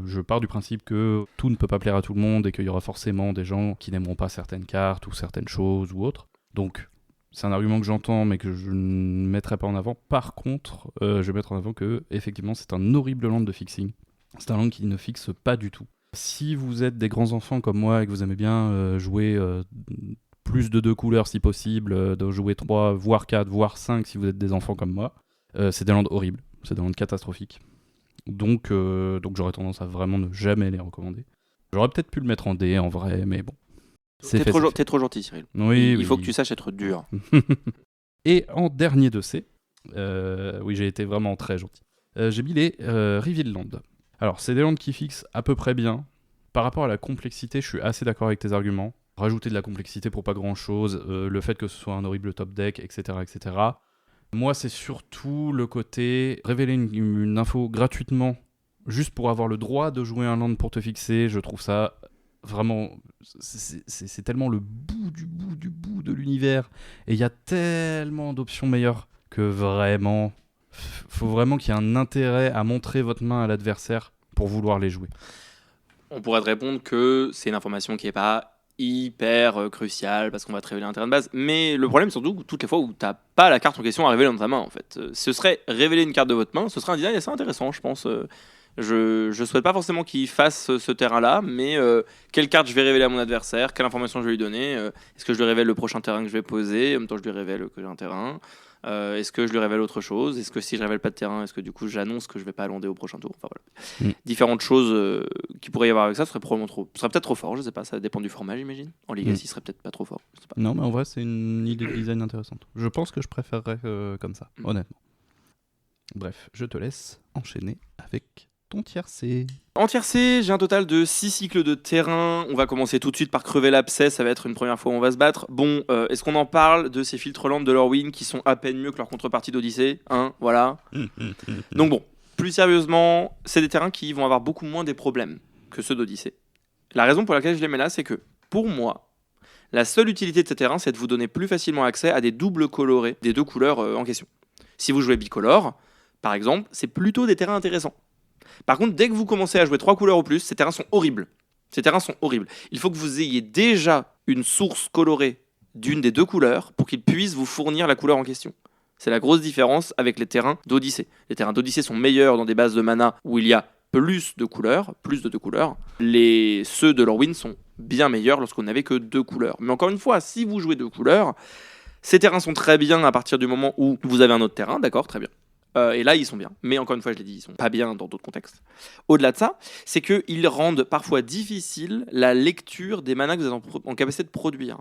je pars du principe que tout ne peut pas plaire à tout le monde et qu'il y aura forcément des gens qui n'aimeront pas certaines cartes ou certaines choses ou autres. Donc, c'est un argument que j'entends mais que je ne mettrai pas en avant. Par contre, je vais mettre en avant que, effectivement, c'est un horrible land de fixing. C'est un land qui ne fixe pas du tout. Si vous êtes des grands enfants comme moi et que vous aimez bien jouer plus de 2 couleurs si possible, de jouer 3, voire 4, voire 5 si vous êtes des enfants comme moi, c'est des lands horribles. C'est des lands catastrophiques. Donc j'aurais tendance à vraiment ne jamais les recommander. J'aurais peut-être pu le mettre en D en vrai, mais bon. T'es trop gentil, Cyril. Oui, il faut que tu saches être dur. Et en dernier de ces, oui, j'ai été vraiment très gentil. J'ai mis les Reveal Land. Alors, c'est des lands qui fixent à peu près bien. Par rapport à la complexité, je suis assez d'accord avec tes arguments. Rajouter de la complexité pour pas grand-chose, le fait que ce soit un horrible top deck, etc., etc. Moi, c'est surtout le côté révéler une info gratuitement, juste pour avoir le droit de jouer un land pour te fixer. Je trouve ça vraiment... C'est tellement le bout du bout de l'univers. Et il y a tellement d'options meilleures que vraiment... Faut vraiment qu'il y ait un intérêt à montrer votre main à l'adversaire pour vouloir les jouer. On pourrait te répondre que c'est une information qui n'est pas hyper crucial parce qu'on va te révéler un terrain de base, mais le problème surtout toutes les fois où t'as pas la carte en question à révéler dans ta main en fait, ce serait révéler une carte de votre main, ce serait un design assez intéressant je pense. Je souhaite pas forcément qu'il fasse ce terrain là, mais quelle carte je vais révéler à mon adversaire, quelle information je vais lui donner, est-ce que je lui révèle le prochain terrain que je vais poser, en même temps je lui révèle que j'ai un terrain, est-ce que je lui révèle autre chose, est-ce que si je révèle pas de terrain, est-ce que du coup j'annonce que je vais pas lander au prochain tour, enfin voilà. Différentes choses qui pourraient y avoir avec ça serait peut-être trop fort, je sais pas, ça dépend du format j'imagine. En Legacy serait peut-être pas trop fort, je sais pas. Non mais en vrai c'est une idée de design intéressante. Je pense que je préférerais comme ça, honnêtement. Bref, je te laisse enchaîner avec ton tiercé. En tiercé, j'ai un total de 6 cycles de terrain. On va commencer tout de suite par crever l'abcès. Ça va être une première fois où on va se battre. Bon, est-ce qu'on en parle de ces filtres Land de Lorwyn qui sont à peine mieux que leur contrepartie d'Odyssée, hein, voilà. Donc bon, plus sérieusement, c'est des terrains qui vont avoir beaucoup moins des problèmes que ceux d'Odyssée. La raison pour laquelle je les mets là, c'est que, pour moi, la seule utilité de ces terrains, c'est de vous donner plus facilement accès à des doubles colorés des 2 couleurs en question. Si vous jouez bicolore, par exemple, c'est plutôt des terrains intéressants. Par contre, dès que vous commencez à jouer 3 couleurs ou plus, ces terrains sont horribles. Il faut que vous ayez déjà une source colorée d'une des 2 couleurs pour qu'ils puissent vous fournir la couleur en question. C'est la grosse différence avec les terrains d'Odyssée. Les terrains d'Odyssée sont meilleurs dans des bases de mana où il y a plus de 2 couleurs. Ceux de Lorwyn sont bien meilleurs lorsqu'on n'avait que 2 couleurs. Mais encore une fois, si vous jouez 2 couleurs, ces terrains sont très bien à partir du moment où vous avez un autre terrain, d'accord, très bien. Et là, ils sont bien. Mais encore une fois, je l'ai dit, ils sont pas bien dans d'autres contextes. Au-delà de ça, c'est qu'ils rendent parfois difficile la lecture des manas que vous êtes en capacité de produire.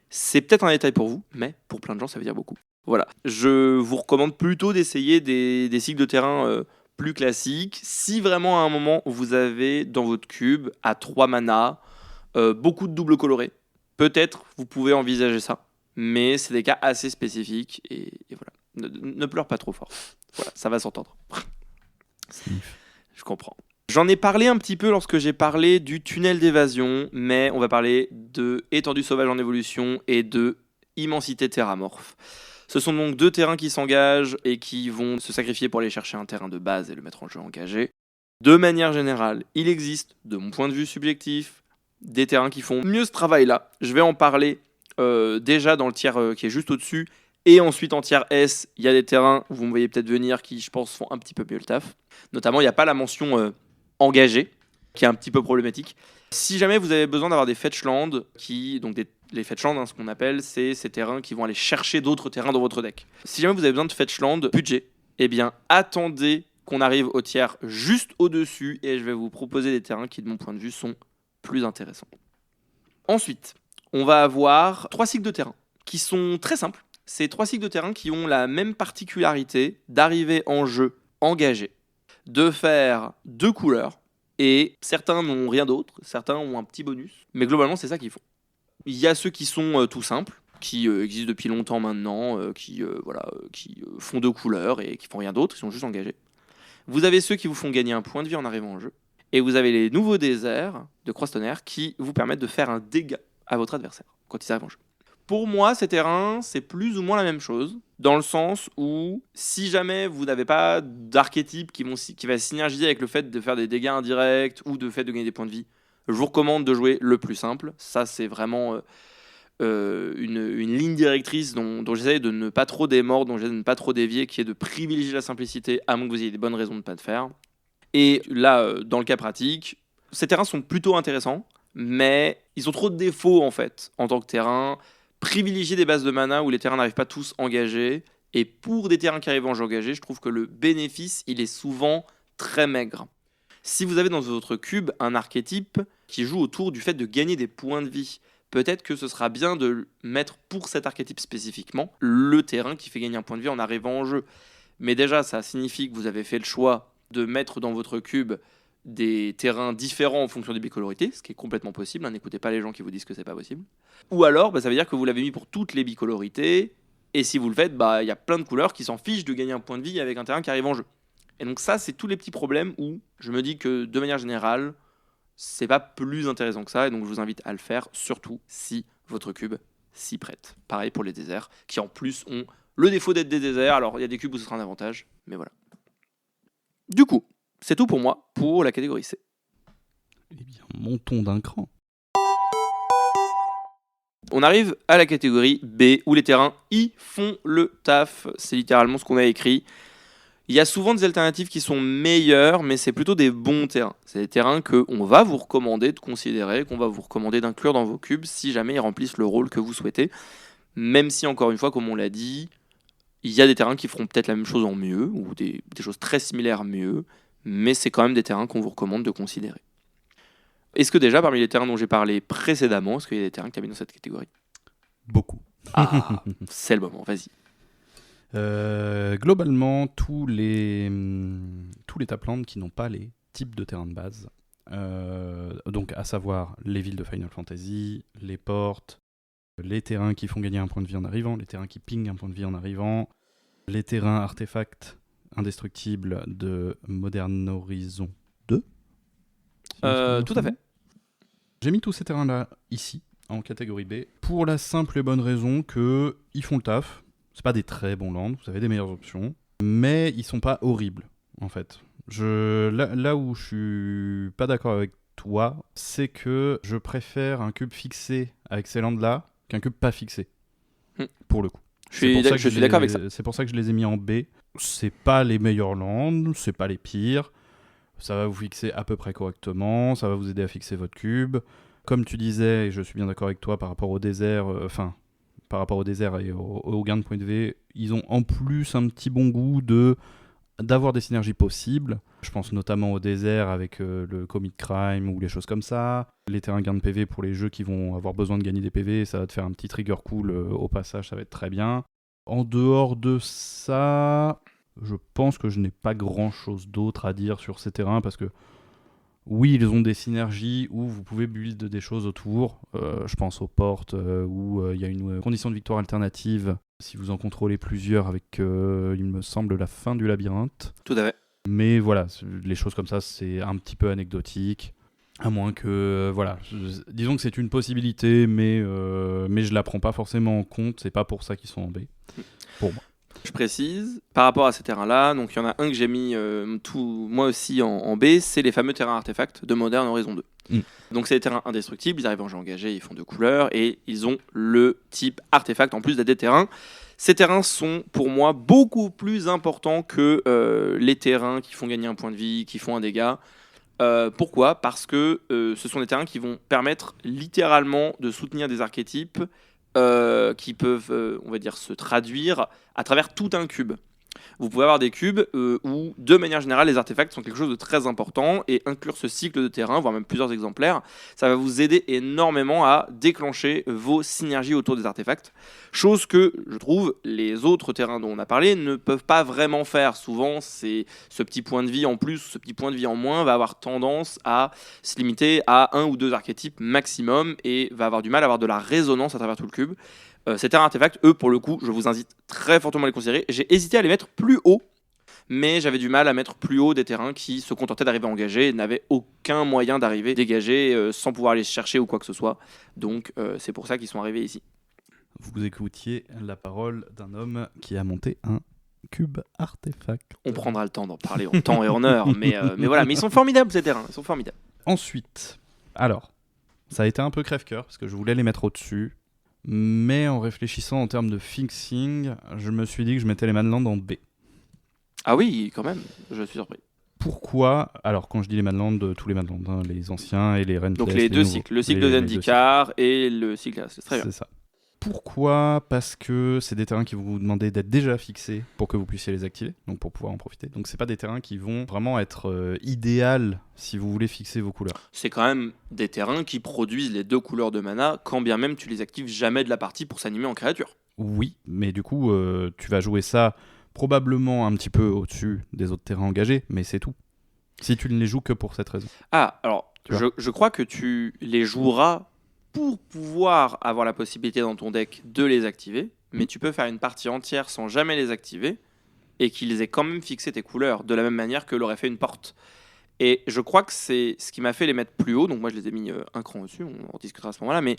C'est peut-être un détail pour vous, mais pour plein de gens, ça veut dire beaucoup. Voilà. Je vous recommande plutôt d'essayer des cycles de terrain plus classiques. Si vraiment à un moment, vous avez dans votre cube, à 3 manas, beaucoup de doubles colorés, peut-être vous pouvez envisager ça. Mais c'est des cas assez spécifiques. Et voilà. Ne pleure pas trop fort. Voilà, ça va s'entendre. Je comprends. J'en ai parlé un petit peu lorsque j'ai parlé du tunnel d'évasion, mais on va parler de étendue sauvage en évolution et de immensité terramorphe. Ce sont donc 2 terrains qui s'engagent et qui vont se sacrifier pour aller chercher un terrain de base et le mettre en jeu engagé. De manière générale, il existe, de mon point de vue subjectif, des terrains qui font mieux ce travail-là. Je vais en parler déjà dans le tiers qui est juste au-dessus, Et ensuite, en tiers S, il y a des terrains, vous me voyez peut-être venir, qui, je pense, font un petit peu mieux le taf. Notamment, il n'y a pas la mention engagé, qui est un petit peu problématique. Si jamais vous avez besoin d'avoir des fetchlands, les fetchlands, ce qu'on appelle, c'est ces terrains qui vont aller chercher d'autres terrains dans votre deck. Si jamais vous avez besoin de fetchlands budget, eh bien, attendez qu'on arrive au tiers juste au-dessus, et je vais vous proposer des terrains qui, de mon point de vue, sont plus intéressants. Ensuite, on va avoir 3 cycles de terrain qui sont très simples. C'est 3 cycles de terrain qui ont la même particularité d'arriver en jeu engagé, de faire 2 couleurs, et certains n'ont rien d'autre, certains ont un petit bonus, mais globalement c'est ça qu'ils font. Il y a ceux qui sont tout simples, qui existent depuis longtemps maintenant, qui font 2 couleurs et qui font rien d'autre, ils sont juste engagés. Vous avez ceux qui vous font gagner un point de vie en arrivant en jeu, et vous avez les nouveaux déserts de Croistonnerre qui vous permettent de faire un dégât à votre adversaire quand ils arrivent en jeu. Pour moi, ces terrains, c'est plus ou moins la même chose, dans le sens où si jamais vous n'avez pas d'archétype qui va synergiser avec le fait de faire des dégâts indirects ou de fait de gagner des points de vie, je vous recommande de jouer le plus simple. Ça, c'est vraiment une ligne directrice dont j'essaie de ne pas trop démordre, dont j'essaie de ne pas trop dévier, qui est de privilégier la simplicité, à moins que vous ayez des bonnes raisons de ne pas le faire. Et là, dans le cas pratique, ces terrains sont plutôt intéressants, mais ils ont trop de défauts en fait, en tant que terrain. Privilégier des bases de mana où les terrains n'arrivent pas tous engagés. Et pour des terrains qui arrivent en jeu engagé, je trouve que le bénéfice, il est souvent très maigre. Si vous avez dans votre cube un archétype qui joue autour du fait de gagner des points de vie, peut-être que ce sera bien de mettre pour cet archétype spécifiquement le terrain qui fait gagner un point de vie en arrivant en jeu. Mais déjà, ça signifie que vous avez fait le choix de mettre dans votre cube des terrains différents en fonction des bicolorités, ce qui est complètement possible, n'écoutez pas les gens qui vous disent que c'est pas possible. Ou alors, ça veut dire que vous l'avez mis pour toutes les bicolorités, et si vous le faites, il y a plein de couleurs qui s'en fichent de gagner un point de vie avec un terrain qui arrive en jeu. Et donc ça, c'est tous les petits problèmes où je me dis que, de manière générale, c'est pas plus intéressant que ça, et donc je vous invite à le faire, surtout si votre cube s'y prête. Pareil pour les déserts, qui en plus ont le défaut d'être des déserts, alors il y a des cubes où ce sera un avantage, mais voilà. Du coup, c'est tout pour moi, pour la catégorie C. Eh bien, montons d'un cran. On arrive à la catégorie B, où les terrains y font le taf. C'est littéralement ce qu'on a écrit. Il y a souvent des alternatives qui sont meilleures, mais c'est plutôt des bons terrains. C'est des terrains qu'on va vous recommander de considérer, qu'on va vous recommander d'inclure dans vos cubes, si jamais ils remplissent le rôle que vous souhaitez. Même si, encore une fois, comme on l'a dit, il y a des terrains qui feront peut-être la même chose en mieux, ou des choses très similaires mieux, mais c'est quand même des terrains qu'on vous recommande de considérer. Est-ce que déjà, parmi les terrains dont j'ai parlé précédemment, est-ce qu'il y a des terrains que tu as mis dans cette catégorie ? Beaucoup. Ah, c'est le moment, vas-y. Globalement, tous les taplands qui n'ont pas les types de terrains de base, donc à savoir les villes de Final Fantasy, les portes, les terrains qui font gagner un point de vie en arrivant, les terrains qui pingent un point de vie en arrivant, les terrains artefacts indestructibles de Modern Horizon 2. Tout à fait. J'ai mis tous ces terrains-là ici, en catégorie B, pour la simple et bonne raison qu'ils font le taf. C'est pas des très bons lands, vous avez des meilleures options, mais ils sont pas horribles, en fait. Là où je suis pas d'accord avec toi, c'est que je préfère un cube fixé avec ces lands-là qu'un cube pas fixé, pour le coup. Je suis d'accord avec ça. C'est pour ça que je les ai mis en B. C'est pas les meilleurs lands, c'est pas les pires. Ça va vous fixer à peu près correctement, ça va vous aider à fixer votre cube. Comme tu disais, et je suis bien d'accord avec toi par rapport au désert, par rapport au désert et au gain de points de vie, ils ont en plus un petit bon goût d'avoir des synergies possibles. Je pense notamment au désert avec le Commit Crime ou les choses comme ça. Les terrains gain de PV pour les jeux qui vont avoir besoin de gagner des PV, ça va te faire un petit trigger cool au passage, ça va être très bien. En dehors de ça, je pense que je n'ai pas grand-chose d'autre à dire sur ces terrains parce que oui, ils ont des synergies où vous pouvez build des choses autour. Je pense aux portes où il y a une condition de victoire alternative si vous en contrôlez plusieurs avec, il me semble, la fin du labyrinthe. Tout à fait. Mais voilà, les choses comme ça, c'est un petit peu anecdotique. À moins que, disons que c'est une possibilité, mais je la prends pas forcément en compte. C'est pas pour ça qu'ils sont en B, pour moi. Je précise, par rapport à ces terrains-là, donc il y en a un que j'ai mis moi aussi en B, c'est les fameux terrains artefacts de Modern Horizon 2. Donc c'est des terrains indestructibles, ils arrivent en jeu engagé, ils font 2 couleurs, et ils ont le type artefact en plus d'être des terrains Ces terrains sont pour moi beaucoup plus importants que les terrains qui font gagner un point de vie, qui font un dégât. Pourquoi ? Parce que ce sont des terrains qui vont permettre littéralement de soutenir des archétypes qui peuvent, on va dire, se traduire à travers tout un cube. Vous pouvez avoir des cubes où, de manière générale, les artefacts sont quelque chose de très important et inclure ce cycle de terrain, voire même plusieurs exemplaires, ça va vous aider énormément à déclencher vos synergies autour des artefacts. Chose que, je trouve, les autres terrains dont on a parlé ne peuvent pas vraiment faire. Souvent, c'est ce petit point de vie en plus ou ce petit point de vie en moins va avoir tendance à se limiter à un ou deux archétypes maximum et va avoir du mal à avoir de la résonance à travers tout le cube. Ces terrains artefacts, eux, pour le coup, je vous invite très fortement à les considérer. J'ai hésité à les mettre plus haut, mais j'avais du mal à mettre plus haut des terrains qui se contentaient d'arriver engagés et n'avaient aucun moyen d'arriver dégagés sans pouvoir les chercher ou quoi que ce soit. Donc, c'est pour ça qu'ils sont arrivés ici. Vous écoutiez la parole d'un homme qui a monté un cube artefact. On prendra le temps d'en parler en temps et en heure, mais voilà. Mais ils sont formidables, ces terrains. Ils sont formidables. Ensuite, alors, ça a été un peu crève-cœur parce que je voulais les mettre au-dessus. Mais en réfléchissant en termes de fixing, je me suis dit que je mettais les Manlands en B. Ah oui, quand même, je suis surpris. Pourquoi ? Alors, quand je dis les Manlands, tous les Manlands, hein, les anciens et les Rennes. Donc les deux cycles, le cycle de Zendikar et le cycle... C'est très bien. C'est ça. Pourquoi ? Parce que c'est des terrains qui vont vous demander d'être déjà fixés pour que vous puissiez les activer, donc pour pouvoir en profiter. Donc c'est pas des terrains qui vont vraiment être idéal si vous voulez fixer vos couleurs. C'est quand même des terrains qui produisent les deux couleurs de mana, quand bien même tu les actives jamais de la partie pour s'animer en créature. Oui, mais du coup, tu vas jouer ça probablement un petit peu au-dessus des autres terrains engagés, mais c'est tout. Si tu ne les joues que pour cette raison. Ah, alors, je crois que tu les joueras pour pouvoir avoir la possibilité dans ton deck de les activer, mais tu peux faire une partie entière sans jamais les activer et qu'ils aient quand même fixé tes couleurs, de la même manière que l'aurait fait une porte. Et je crois que c'est ce qui m'a fait les mettre plus haut, donc moi je les ai mis un cran au-dessus, on en discutera à ce moment-là, mais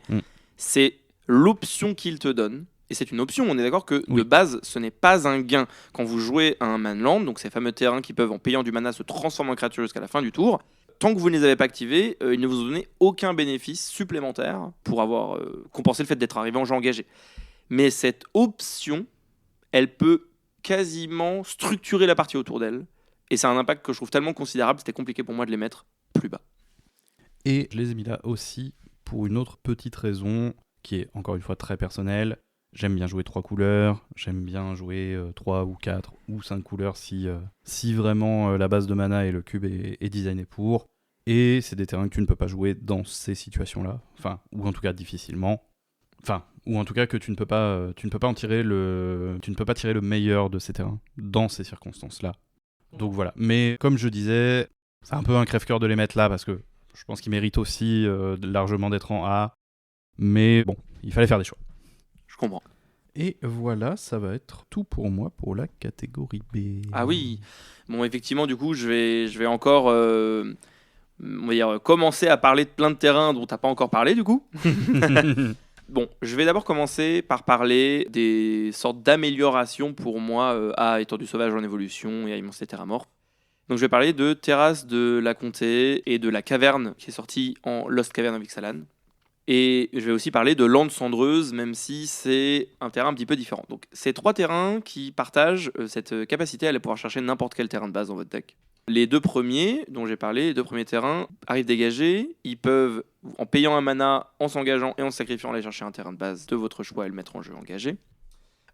c'est l'option qu'ils te donnent. Et c'est une option, on est d'accord que de base, ce n'est pas un gain. Quand vous jouez un manland, donc ces fameux terrains qui peuvent, en payant du mana, se transformer en créature jusqu'à la fin du tour, tant que vous ne les avez pas activés, ils ne vous ont donné aucun bénéfice supplémentaire pour avoir compensé le fait d'être arrivé en jeu engagé. Mais cette option, elle peut quasiment structurer la partie autour d'elle. Et c'est un impact que je trouve tellement considérable, c'était compliqué pour moi de les mettre plus bas. Et je les ai mis là aussi pour une autre petite raison, qui est encore une fois très personnelle. J'aime bien jouer 3 couleurs, j'aime bien jouer 3 ou 4 ou 5 couleurs si vraiment la base de mana et le cube est designé pour. Et c'est des terrains que tu ne peux pas jouer dans ces situations-là, enfin, ou en tout cas difficilement. Enfin, ou en tout cas que tu ne peux pas en tirer tu ne peux pas tirer le meilleur de ces terrains dans ces circonstances-là. Donc voilà. Mais comme je disais, c'est un peu un crève-cœur de les mettre là parce que je pense qu'ils méritent aussi largement d'être en A. Mais bon, il fallait faire des choix. Je comprends. Et voilà, ça va être tout pour moi pour la catégorie B. Ah oui. Bon, effectivement, du coup, je vais encore on va dire, commencer à parler de plein de terrains dont tu n'as pas encore parlé, du coup. Bon, je vais d'abord commencer par parler des sortes d'améliorations pour moi à Étendue Sauvage en évolution et à Immensité Terramorphe. Donc je vais parler de Terrasse de la Comté et de la Caverne qui est sortie en Lost Cavern of Ixalan. Et je vais aussi parler de Lande Cendreuse, même si c'est un terrain un petit peu différent. Donc c'est 3 terrains qui partagent cette capacité à aller pouvoir chercher n'importe quel terrain de base dans votre deck. Les 2 premiers, dont j'ai parlé, les 2 premiers terrains, arrivent dégagés. Ils peuvent, en payant un mana, en s'engageant et en se sacrifiant, aller chercher un terrain de base de votre choix et le mettre en jeu engagé.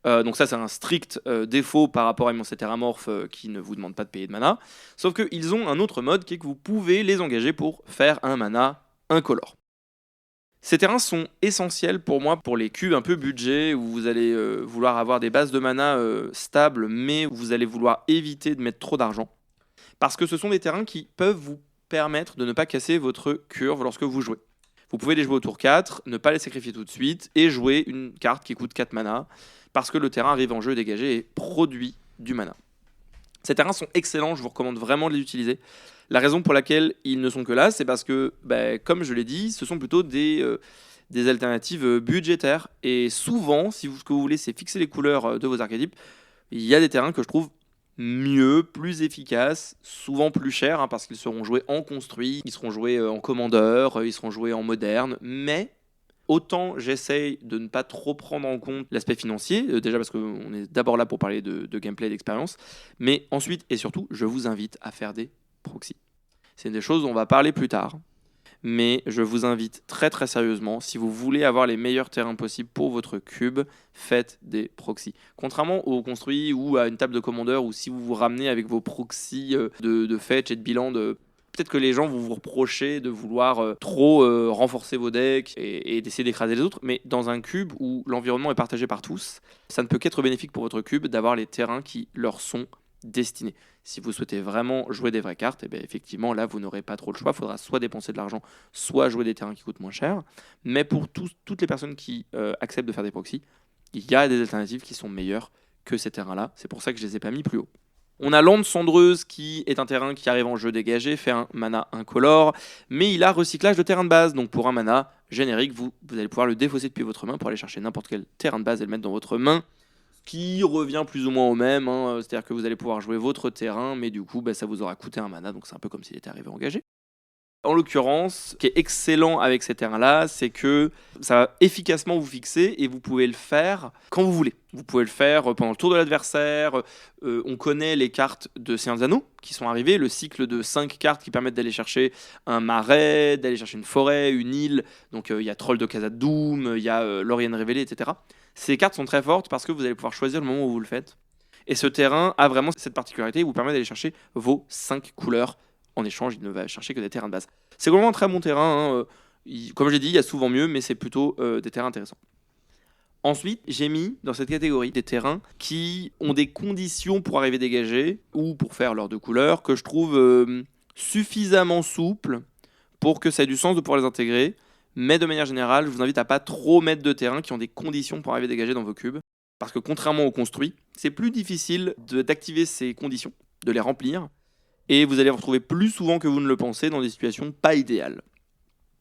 Donc ça, c'est un strict défaut par rapport à Immensité Terramorphe qui ne vous demande pas de payer de mana. Sauf qu'ils ont un autre mode qui est que vous pouvez les engager pour faire un mana incolore. Ces terrains sont essentiels pour moi pour les cubes un peu budget où vous allez vouloir avoir des bases de mana stables mais où vous allez vouloir éviter de mettre trop d'argent. Parce que ce sont des terrains qui peuvent vous permettre de ne pas casser votre curve lorsque vous jouez. Vous pouvez les jouer au tour 4, ne pas les sacrifier tout de suite et jouer une carte qui coûte 4 mana parce que le terrain arrive en jeu dégagé et produit du mana. Ces terrains sont excellents, je vous recommande vraiment de les utiliser. La raison pour laquelle ils ne sont que là, c'est parce que, comme je l'ai dit, ce sont plutôt des alternatives budgétaires. Et souvent, si ce que vous voulez, c'est fixer les couleurs de vos archétypes, il y a des terrains que je trouve mieux, plus efficaces, souvent plus chers, parce qu'ils seront joués en construit, ils seront joués en commandeur, ils seront joués en moderne, mais autant j'essaye de ne pas trop prendre en compte l'aspect financier, déjà parce qu'on est d'abord là pour parler de gameplay et d'expérience, mais ensuite et surtout, je vous invite à faire des proxys. C'est des choses dont on va parler plus tard, mais je vous invite très très sérieusement, si vous voulez avoir les meilleurs terrains possibles pour votre cube, faites des proxys. Contrairement au construit ou à une table de commandeur, où si vous vous ramenez avec vos proxys de fetch et de bilan, peut-être que les gens vont vous reprocher de vouloir trop renforcer vos decks et d'essayer d'écraser les autres, mais dans un cube où l'environnement est partagé par tous, ça ne peut qu'être bénéfique pour votre cube d'avoir les terrains qui leur sont destinés. Si vous souhaitez vraiment jouer des vraies cartes, et bien effectivement là vous n'aurez pas trop le choix, il faudra soit dépenser de l'argent, soit jouer des terrains qui coûtent moins cher. Mais pour toutes les personnes qui acceptent de faire des proxys, il y a des alternatives qui sont meilleures que ces terrains-là. C'est pour ça que je les ai pas mis plus haut. On a Lande Cendreuse qui est un terrain qui arrive en jeu dégagé, fait un mana incolore, mais il a recyclage de terrain de base. Donc pour un mana générique, vous allez pouvoir le défausser depuis votre main pour aller chercher n'importe quel terrain de base et le mettre dans votre main, qui revient plus ou moins au même. C'est-à-dire que vous allez pouvoir jouer votre terrain, mais du coup ça vous aura coûté un mana, donc c'est un peu comme s'il était arrivé engagé. En l'occurrence, ce qui est excellent avec ces terrains-là, c'est que ça va efficacement vous fixer et vous pouvez le faire quand vous voulez. Vous pouvez le faire pendant le tour de l'adversaire. On connaît les cartes de Seigneur des Anneaux qui sont arrivées, le cycle de 5 cartes qui permettent d'aller chercher un marais, d'aller chercher une forêt, une île. Donc il y a Troll de Khazad-dûm, il y a Lorien révélée, etc. Ces cartes sont très fortes parce que vous allez pouvoir choisir le moment où vous le faites. Et ce terrain a vraiment cette particularité, il vous permet d'aller chercher vos 5 couleurs. En échange, il ne va chercher que des terrains de base. C'est vraiment un très bon terrain. Comme j'ai dit, il y a souvent mieux, mais c'est plutôt des terrains intéressants. Ensuite, j'ai mis dans cette catégorie des terrains qui ont des conditions pour arriver dégagés ou pour faire leurs 2 couleurs que je trouve suffisamment souples pour que ça ait du sens de pouvoir les intégrer. Mais de manière générale, je vous invite à pas trop mettre de terrains qui ont des conditions pour arriver dégagés dans vos cubes. Parce que contrairement au construit, c'est plus difficile d'activer ces conditions, de les remplir. Et vous allez vous retrouver plus souvent que vous ne le pensez dans des situations pas idéales.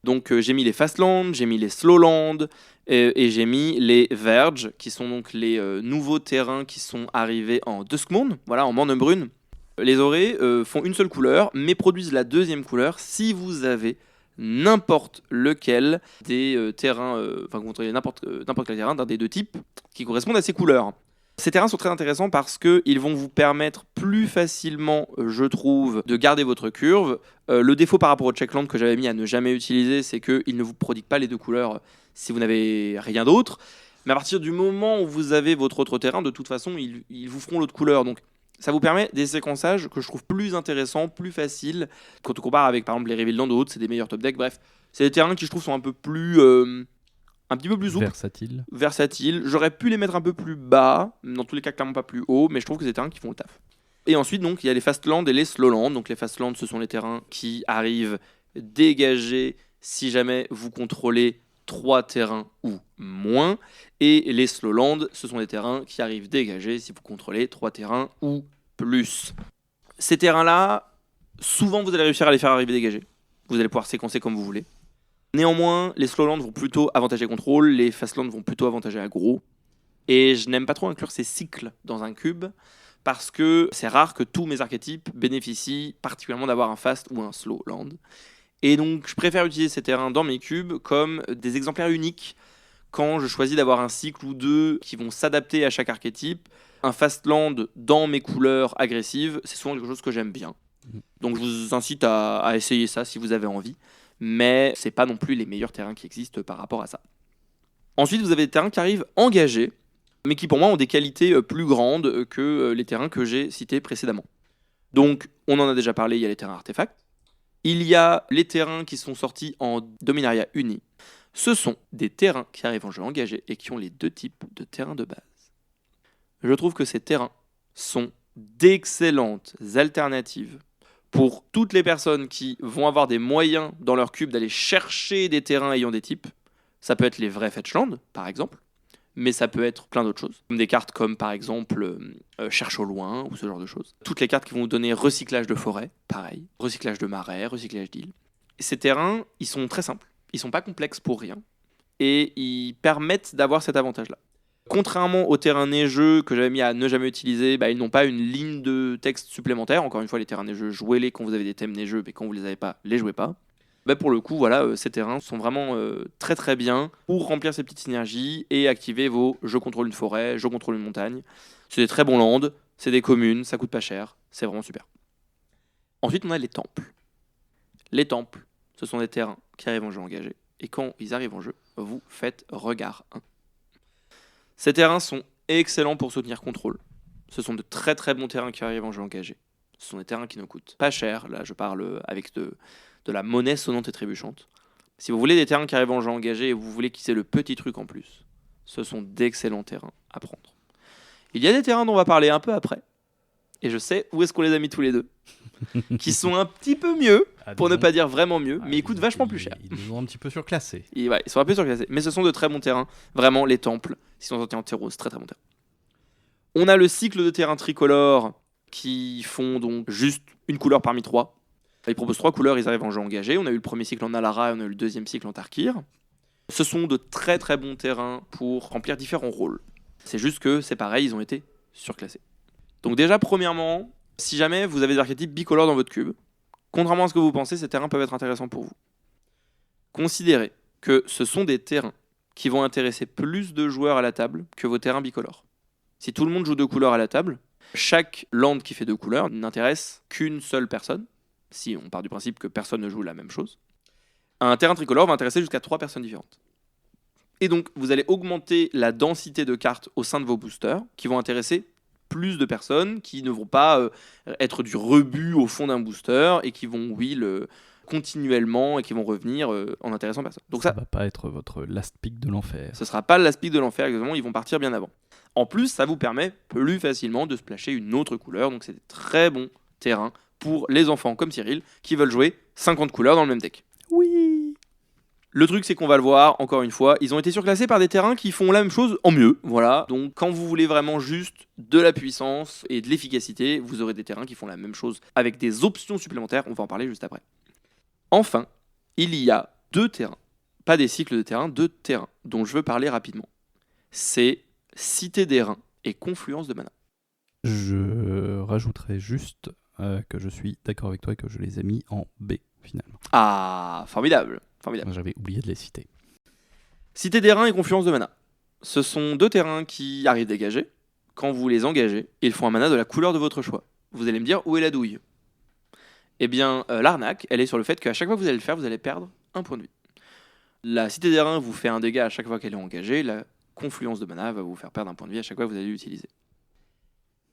Donc j'ai mis les Fastlands, j'ai mis les Slowlands et j'ai mis les Verge, qui sont donc les nouveaux terrains qui sont arrivés en Duskmourn, voilà, en Morne Brune. Les aurées font une seule couleur, mais produisent la 2e couleur si vous avez n'importe lequel des terrains, enfin vous contrôlez n'importe quel terrain d'un des 2 types qui correspondent à ces couleurs. Ces terrains sont très intéressants parce qu'ils vont vous permettre plus facilement, je trouve, de garder votre curve. Le défaut par rapport au checkland que j'avais mis à ne jamais utiliser, c'est qu'il ne vous prodigue pas les 2 couleurs si vous n'avez rien d'autre. Mais à partir du moment où vous avez votre autre terrain, de toute façon, ils vous feront l'autre couleur. Donc ça vous permet des séquençages que je trouve plus intéressants, plus faciles, quand on compare avec par exemple les Reveal Land ou autres, c'est des meilleurs top decks. Bref, c'est des terrains qui je trouve sont un peu plus... un petit peu plus souple. Versatile. J'aurais pu les mettre un peu plus bas, dans tous les cas clairement pas plus haut, mais je trouve que c'est des terrains qui font le taf. Et ensuite, donc, il y a les Fastlands et les Slowlands. Donc les Fastlands, ce sont les terrains qui arrivent dégagés si jamais vous contrôlez 3 terrains ou moins. Et les Slowlands, ce sont les terrains qui arrivent dégagés si vous contrôlez 3 terrains ou plus. Ces terrains-là, souvent vous allez réussir à les faire arriver dégagés. Vous allez pouvoir séquencer comme vous voulez. Néanmoins, les Slowlands vont plutôt avantager contrôle, les Fastlands vont plutôt avantager aggro. Et je n'aime pas trop inclure ces cycles dans un cube, parce que c'est rare que tous mes archétypes bénéficient particulièrement d'avoir un Fast ou un Slowland. Et donc je préfère utiliser ces terrains dans mes cubes comme des exemplaires uniques, quand je choisis d'avoir un cycle ou 2 qui vont s'adapter à chaque archétype. Un Fastland dans mes couleurs agressives, c'est souvent quelque chose que j'aime bien. Donc je vous incite à essayer ça si vous avez envie. Mais c'est pas non plus les meilleurs terrains qui existent par rapport à ça. Ensuite, vous avez des terrains qui arrivent engagés, mais qui pour moi ont des qualités plus grandes que les terrains que j'ai cités précédemment. Donc, on en a déjà parlé, il y a les terrains artefacts. Il y a les terrains qui sont sortis en Dominaria Uni. Ce sont des terrains qui arrivent en jeu engagé et qui ont les 2 types de terrains de base. Je trouve que ces terrains sont d'excellentes alternatives pour toutes les personnes qui vont avoir des moyens dans leur cube d'aller chercher des terrains ayant des types. Ça peut être les vrais Fetchland, par exemple, mais ça peut être plein d'autres choses. Comme des cartes comme, par exemple, Cherche au loin, ou ce genre de choses. Toutes les cartes qui vont vous donner recyclage de forêt, pareil. Recyclage de marais, recyclage d'îles. Ces terrains, ils sont très simples. Ils sont pas complexes pour rien. Et ils permettent d'avoir cet avantage-là. Contrairement aux terrains neigeux que j'avais mis à ne jamais utiliser, ils n'ont pas une ligne de texte supplémentaire. Encore une fois, les terrains neigeux, jouez-les quand vous avez des thèmes neigeux, mais quand vous les avez pas, les jouez pas. Pour le coup, voilà, ces terrains sont vraiment très très bien pour remplir ces petites synergies et activer vos « je contrôle une forêt »,« je contrôle une montagne ». C'est des très bons lands, c'est des communes, ça coûte pas cher, c'est vraiment super. Ensuite, on a les temples. Les temples, ce sont des terrains qui arrivent en jeu engagé. Et quand ils arrivent en jeu, vous faites regard 1. Ces terrains sont excellents pour soutenir contrôle. Ce sont de très très bons terrains qui arrivent en jeu engagé. Ce sont des terrains qui ne coûtent pas cher. Là, je parle avec de la monnaie sonnante et trébuchante. Si vous voulez des terrains qui arrivent en jeu engagé et vous voulez qu'ils aient le petit truc en plus, ce sont d'excellents terrains à prendre. Il y a des terrains dont on va parler un peu après. Et je sais où est-ce qu'on les a mis tous les deux. Qui sont un petit peu mieux, pour ne pas dire vraiment mieux, mais ils coûtent vachement plus cher. Ils nous ont un petit peu surclassés. Ils sont un peu surclassés. Mais ce sont de très bons terrains. Vraiment, les temples, s'ils sont sortis en terreau, c'est très très bon terrain. On a le cycle de terrains tricolores qui font donc juste une couleur parmi 3. Ils proposent 3 couleurs, ils arrivent en jeu engagé. On a eu le premier cycle en Alara et on a eu le deuxième cycle en Tarkir. Ce sont de très très bons terrains pour remplir différents rôles. C'est juste que c'est pareil, ils ont été surclassés. Donc déjà, premièrement, si jamais vous avez des archétypes bicolores dans votre cube, contrairement à ce que vous pensez, ces terrains peuvent être intéressants pour vous. Considérez que ce sont des terrains qui vont intéresser plus de joueurs à la table que vos terrains bicolores. Si tout le monde joue 2 couleurs à la table, chaque land qui fait 2 couleurs n'intéresse qu'une seule personne, si on part du principe que personne ne joue la même chose. Un terrain tricolore va intéresser jusqu'à 3 personnes différentes. Et donc, vous allez augmenter la densité de cartes au sein de vos boosters, qui vont intéresser plus de personnes, qui ne vont pas être du rebut au fond d'un booster, et qui vont wheel continuellement, et qui vont revenir en intéressant personne. Donc ça va pas être votre last pick de l'enfer. Ce sera pas le last pick de l'enfer, exactement, ils vont partir bien avant. En plus, ça vous permet plus facilement de splasher une autre couleur, donc c'est des très bons terrains pour les enfants comme Cyril, qui veulent jouer 50 couleurs dans le même deck. Oui. Le truc, c'est qu'on va le voir, encore une fois, ils ont été surclassés par des terrains qui font la même chose en mieux. Voilà. Donc, quand vous voulez vraiment juste de la puissance et de l'efficacité, vous aurez des terrains qui font la même chose avec des options supplémentaires. On va en parler juste après. Enfin, il y a 2 terrains. Pas des cycles de terrain, 2 terrains dont je veux parler rapidement. C'est Cité d'airain et Confluence de mana. Je rajouterai juste que je suis d'accord avec toi et que je les ai mis en B, finalement. Ah, formidable. J'avais oublié de les citer. Cité d'airain et Confluence de mana. Ce sont 2 terrains qui arrivent dégagés. Quand vous les engagez, ils font un mana de la couleur de votre choix. Vous allez me dire, où est la douille ? Eh bien, l'arnaque, elle est sur le fait qu'à chaque fois que vous allez le faire, vous allez perdre 1 point de vie. La Cité d'airain vous fait un dégât à chaque fois qu'elle est engagée. La Confluence de mana va vous faire perdre 1 point de vie à chaque fois que vous allez l'utiliser.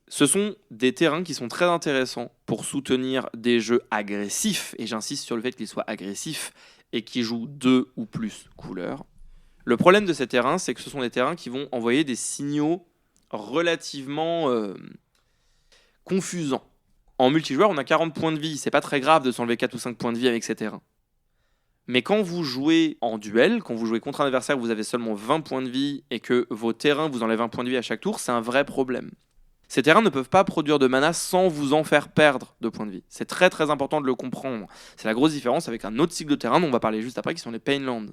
Ce sont des terrains qui sont très intéressants pour soutenir des jeux agressifs, et j'insiste sur le fait qu'ils soient agressifs et qui jouent 2 ou plus couleurs. Le problème de ces terrains, c'est que ce sont des terrains qui vont envoyer des signaux relativement confusants. En multijoueur, on a 40 points de vie, c'est pas très grave de s'enlever 4 ou 5 points de vie avec ces terrains. Mais quand vous jouez en duel, quand vous jouez contre un adversaire, vous avez seulement 20 points de vie et que vos terrains vous enlèvent 1 point de vie à chaque tour, c'est un vrai problème. Ces terrains ne peuvent pas produire de mana sans vous en faire perdre de points de vie. C'est très très important de le comprendre. C'est la grosse différence avec un autre cycle de terrain dont on va parler juste après, qui sont les Painland.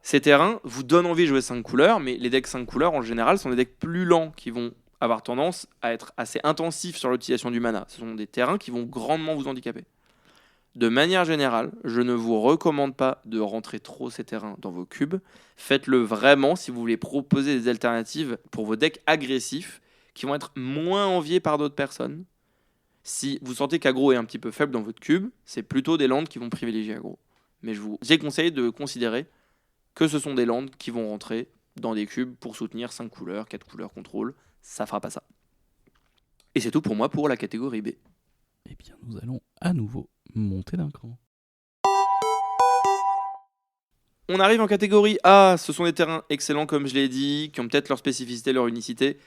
Ces terrains vous donnent envie de jouer 5 couleurs, mais les decks 5 couleurs en général sont des decks plus lents qui vont avoir tendance à être assez intensifs sur l'utilisation du mana. Ce sont des terrains qui vont grandement vous handicaper. De manière générale, je ne vous recommande pas de rentrer trop ces terrains dans vos cubes. Faites-le vraiment si vous voulez proposer des alternatives pour vos decks agressifs qui vont être moins enviés par d'autres personnes. Si vous sentez qu'aggro est un petit peu faible dans votre cube, c'est plutôt des lands qui vont privilégier aggro. Mais je vous conseille de considérer que ce sont des lands qui vont rentrer dans des cubes pour soutenir 5 couleurs, 4 couleurs contrôle. Ça fera pas ça. Et c'est tout pour moi pour la catégorie B. Eh bien, nous allons à nouveau monter d'un cran. On arrive en catégorie A. Ce sont des terrains excellents, comme je l'ai dit, qui ont peut-être leur spécificité, leur unicité.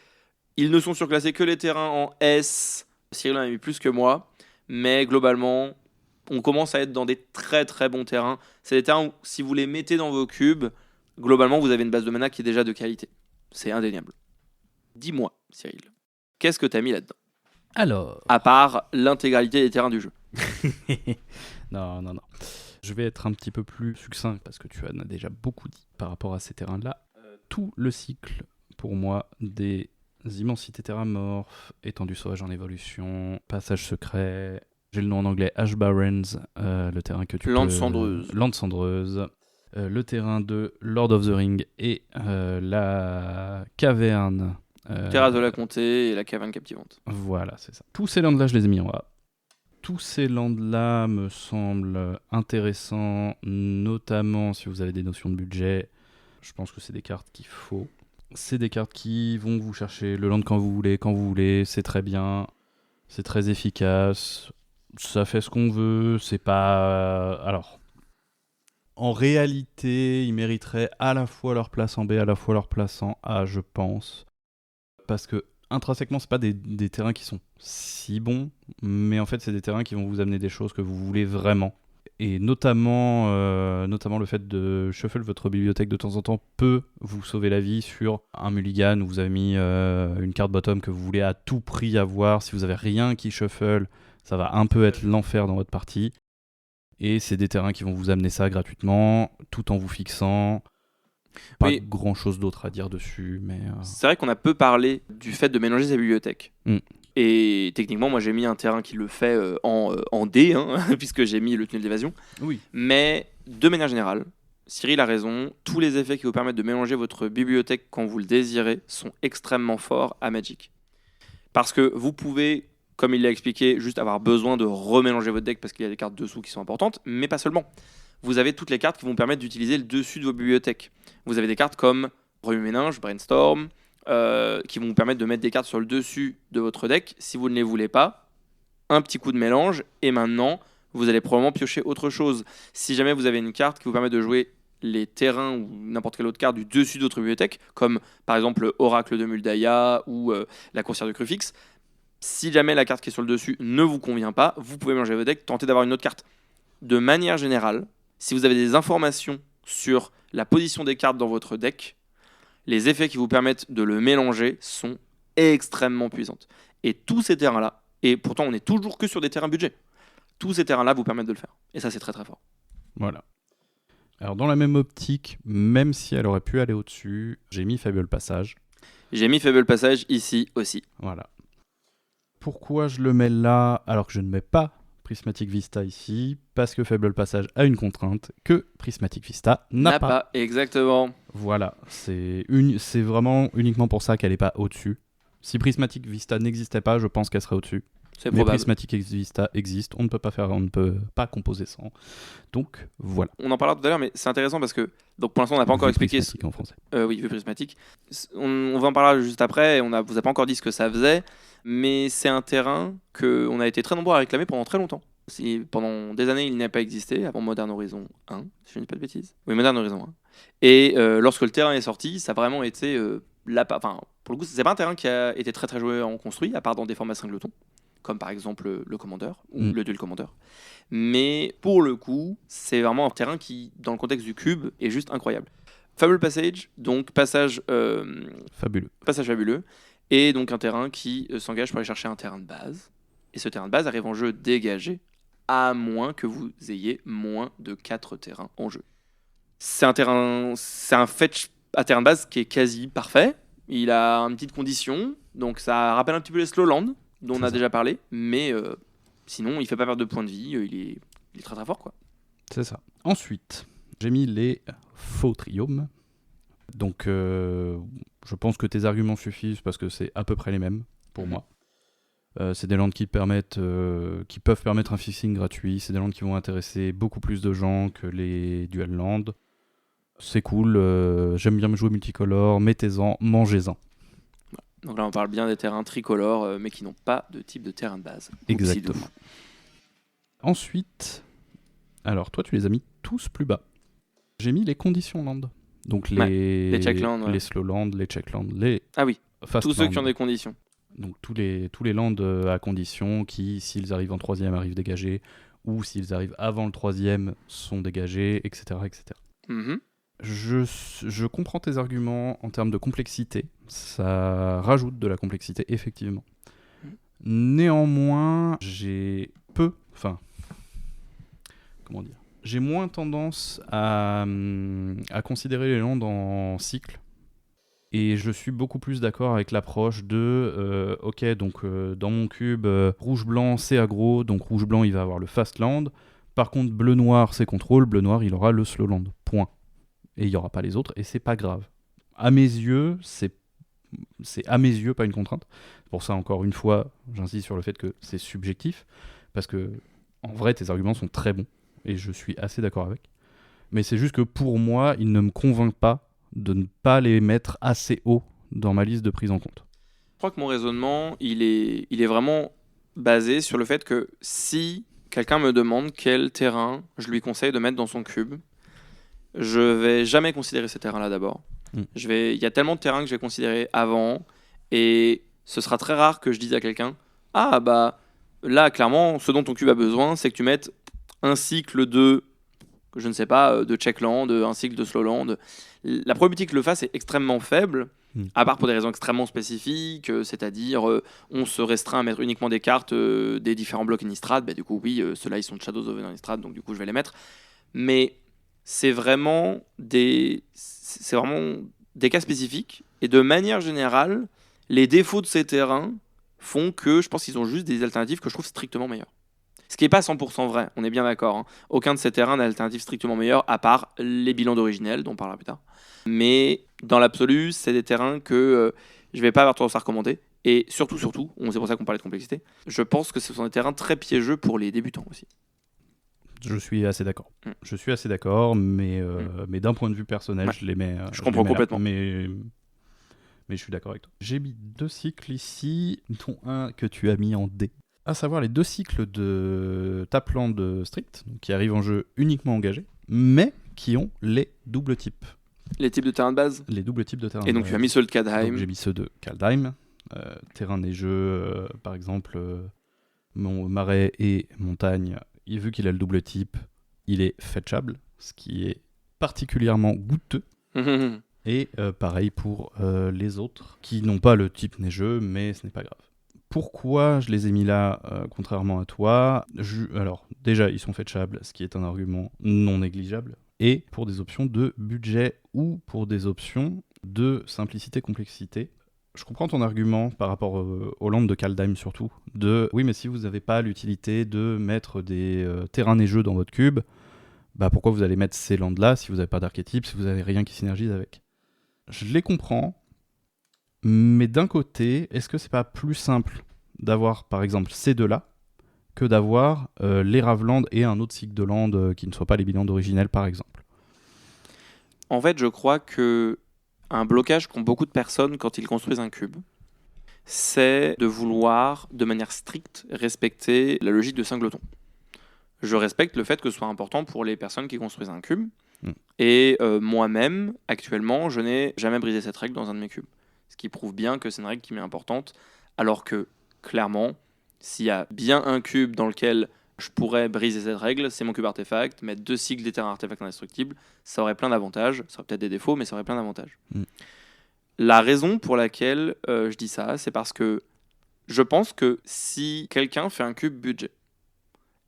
Ils ne sont surclassés que les terrains en S. Cyril en a mis plus que moi. Mais globalement, on commence à être dans des très très bons terrains. C'est des terrains où, si vous les mettez dans vos cubes, globalement, vous avez une base de mana qui est déjà de qualité. C'est indéniable. Dis-moi, Cyril, qu'est-ce que tu as mis là-dedans ? Alors, à part l'intégralité des terrains du jeu. Non. Je vais être un petit peu plus succinct parce que tu en as déjà beaucoup dit par rapport à ces terrains-là. Tout le cycle, pour moi, des immensités terramorphes, étendue sauvage en évolution, passage secret, J'ai le nom en anglais, Ash Barrens, le terrain que tu Lande peux... cendreuse. Lande cendreuse. Le terrain de Lord of the Ring et la caverne. Terrasse de la Comté et la caverne captivante. Voilà, c'est ça. Tous ces lands-là, je les ai mis en A. Tous ces lands-là me semblent intéressants, notamment si vous avez des notions de budget. Je pense que c'est des cartes qu'il faut. C'est des cartes qui vont vous chercher le land quand vous voulez. C'est très bien. C'est très efficace. Ça fait ce qu'on veut. C'est pas... Alors, en réalité, ils mériteraient à la fois leur place en B, à la fois leur place en A, je pense. Parce que intrinsèquement, c'est pas des terrains qui sont si bons, mais en fait, c'est des terrains qui vont vous amener des choses que vous voulez vraiment. Et notamment le fait de shuffle votre bibliothèque de temps en temps peut vous sauver la vie sur un mulligan où vous avez mis une carte bottom que vous voulez à tout prix avoir. Si vous avez rien qui shuffle, ça va un peu être l'enfer dans votre partie. Et c'est des terrains qui vont vous amener ça gratuitement, tout en vous fixant. Pas Oui. grand chose d'autre à dire dessus, mais... C'est vrai qu'on a peu parlé du fait de mélanger sa bibliothèque. Et techniquement, moi j'ai mis un terrain qui le fait en D, hein, puisque j'ai mis le tunnel d'évasion. Oui. Mais de manière générale, Cyril a raison, tous les effets qui vous permettent de mélanger votre bibliothèque quand vous le désirez sont extrêmement forts à Magic. Parce que vous pouvez, comme il l'a expliqué, juste avoir besoin de remélanger votre deck parce qu'il y a des cartes dessous qui sont importantes, mais pas seulement. Vous avez toutes les cartes qui vont permettre d'utiliser le dessus de vos bibliothèques. Vous avez des cartes comme Remue-Ménage, Brainstorm, qui vont vous permettre de mettre des cartes sur le dessus de votre deck. Si vous ne les voulez pas, un petit coup de mélange, et maintenant, vous allez probablement piocher autre chose. Si jamais vous avez une carte qui vous permet de jouer les terrains ou n'importe quelle autre carte du dessus de votre bibliothèque, comme par exemple Oracle de Muldaya ou la Coursière de Crufix, si jamais la carte qui est sur le dessus ne vous convient pas, vous pouvez mélanger votre deck, tenter d'avoir une autre carte. De manière générale, si vous avez des informations sur la position des cartes dans votre deck, les effets qui vous permettent de le mélanger sont extrêmement puissantes. Et tous ces terrains-là, et pourtant on n'est toujours que sur des terrains budget, tous ces terrains-là vous permettent de le faire. Et ça, c'est très très fort. Voilà. Alors dans la même optique, même si elle aurait pu aller au-dessus, j'ai mis Fable Passage. J'ai mis Fable Passage ici aussi. Voilà. Pourquoi je le mets là alors que je ne mets pas Prismatic Vista ici? Parce que Fable Passage a une contrainte que Prismatic Vista n'a pas. Exactement. Voilà, c'est vraiment uniquement pour ça qu'elle n'est pas au-dessus. Si Prismatic Vista n'existait pas, je pense qu'elle serait au-dessus. C'est Mais probable. Prismatic Vista existe, on ne peut pas composer sans. Donc voilà. On en parlera tout à l'heure, mais c'est intéressant parce que, donc pour l'instant, on n'a pas encore expliqué. Prismatic en français. Oui, vu prismatique. On va en parler juste après. Et vous a pas encore dit ce que ça faisait, mais c'est un terrain que on a été très nombreux à réclamer pendant très longtemps. Pendant des années, il n'a pas existé avant Modern Horizon 1, si je ne dis pas de bêtises. Oui, Modern Horizon 1. Et lorsque le terrain est sorti, ça a vraiment été pour le coup, c'est pas un terrain qui a été très très joué en construit, à part dans des formats singletons, comme par exemple le Commander ou le Duel Commander. Mais pour le coup, c'est vraiment un terrain qui, dans le contexte du cube, est juste incroyable. Fable Passage, donc passage fabuleux, et donc un terrain qui s'engage pour aller chercher un terrain de base. Et ce terrain de base arrive en jeu dégagé, à moins que vous ayez moins de 4 terrains en jeu. C'est un fetch à terrain de base qui est quasi parfait. Il a une petite condition, donc ça rappelle un petit peu les Slowlands, dont on a déjà parlé, mais sinon il fait pas perdre de points de vie, il est très très fort, quoi. C'est ça. Ensuite, j'ai mis les faux triomes. Donc je pense que tes arguments suffisent parce que c'est à peu près les mêmes pour moi. C'est des landes qui peuvent permettre un fixing gratuit, c'est des landes qui vont intéresser beaucoup plus de gens que les dual lands. C'est cool, j'aime bien me jouer multicolore, mettez-en, mangez-en. Donc là on parle bien des terrains tricolores, mais qui n'ont pas de type de terrain de base. Exactement. Ensuite, alors toi tu les as mis tous plus bas. J'ai mis les conditions land. Donc les checklands, les slowlands, les checklands, les fastlands. Tous ceux qui ont des conditions. Donc tous les lands à condition qui, s'ils arrivent en troisième, arrivent dégagés, ou s'ils arrivent avant le troisième, sont dégagés, etc. etc. Mm-hmm. Je comprends tes arguments en termes de complexité. Ça rajoute de la complexité, effectivement. Néanmoins, j'ai moins tendance à considérer les lands en cycle. Et je suis beaucoup plus d'accord avec l'approche de ok, donc dans mon cube, rouge-blanc c'est aggro, donc rouge-blanc il va avoir le fast land. Par contre, bleu-noir c'est contrôle, bleu-noir il aura le slow land. Point. Et il n'y aura pas les autres, et c'est pas grave. À mes yeux, c'est à mes yeux pas une contrainte. Pour ça, encore une fois, j'insiste sur le fait que c'est subjectif, parce que en vrai, tes arguments sont très bons, et je suis assez d'accord avec. Mais c'est juste que pour moi, ils ne me convainquent pas de ne pas les mettre assez haut dans ma liste de prise en compte. Je crois que mon raisonnement, il est vraiment basé sur le fait que si quelqu'un me demande quel terrain je lui conseille de mettre dans son cube, je vais jamais considérer ces terrains-là d'abord. Il y a tellement de terrains que je vais considérer avant, et ce sera très rare que je dise à quelqu'un « Ah bah là, clairement, ce dont ton cube a besoin, c'est que tu mettes un cycle de, je ne sais pas, de checkland, un cycle de slowland. » La probabilité que je le fasse est extrêmement faible, à part pour des raisons extrêmement spécifiques, c'est-à-dire on se restreint à mettre uniquement des cartes des différents blocs Innistrad. Bah, du coup, oui, ceux-là, ils sont de Shadows of Innistrad, donc du coup, je vais les mettre. Mais c'est vraiment des cas spécifiques. Et de manière générale, les défauts de ces terrains font que je pense qu'ils ont juste des alternatives que je trouve strictement meilleures. Ce qui n'est pas 100% vrai, on est bien d'accord. Hein. Aucun de ces terrains n'a d'alternative strictement meilleure, à part les bilans d'originel, dont on parlera plus tard. Mais dans l'absolu, c'est des terrains que je ne vais pas avoir tendance à recommander. Et surtout, c'est pour ça qu'on parlait de complexité, je pense que ce sont des terrains très piégeux pour les débutants aussi. Je suis assez d'accord. Je suis assez d'accord, mais d'un point de vue personnel, je les mets. Je comprends complètement. Mais je suis d'accord avec toi. J'ai mis 2 cycles ici, dont un que tu as mis en D. À savoir les 2 cycles de Tapland Strict, qui arrivent en jeu uniquement engagés, mais qui ont les doubles types. Les types de terrain de base. Les doubles types de terrain de base. Et base. donc tu as mis ceux de Kaldheim. J'ai mis ceux de Kaldheim. Terrain neigeux, par exemple, marais et montagne. Vu qu'il a le double type, il est fetchable, ce qui est particulièrement goûteux. Et pareil pour les autres, qui n'ont pas le type neigeux, mais ce n'est pas grave. Pourquoi je les ai mis là, contrairement à toi ? Alors, déjà, ils sont fetchables, ce qui est un argument non négligeable. Et pour des options de budget ou pour des options de simplicité-complexité. Je comprends ton argument par rapport aux landes de Kaldheim surtout, de oui mais si vous n'avez pas l'utilité de mettre des terrains neigeux dans votre cube, bah pourquoi vous allez mettre ces landes là si vous n'avez pas d'archétype, si vous n'avez rien qui synergise avec. Je les comprends, mais d'un côté, est-ce que c'est pas plus simple d'avoir par exemple ces deux là que d'avoir les Raveland et un autre cycle de landes qui ne soient pas les bilans originels par exemple? En fait je crois que un blocage qu'ont beaucoup de personnes quand ils construisent un cube, c'est de vouloir, de manière stricte, respecter la logique de Singleton. Je respecte le fait que ce soit important pour les personnes qui construisent un cube, et moi-même, actuellement, je n'ai jamais brisé cette règle dans un de mes cubes. Ce qui prouve bien que c'est une règle qui m'est importante, alors que, clairement, s'il y a bien un cube dans lequel je pourrais briser cette règle, c'est mon cube artefact, mettre 2 cycles des terrains artefacts indestructibles, ça aurait plein d'avantages, ça aurait peut-être des défauts, mais ça aurait plein d'avantages. La raison pour laquelle je dis ça, c'est parce que je pense que si quelqu'un fait un cube budget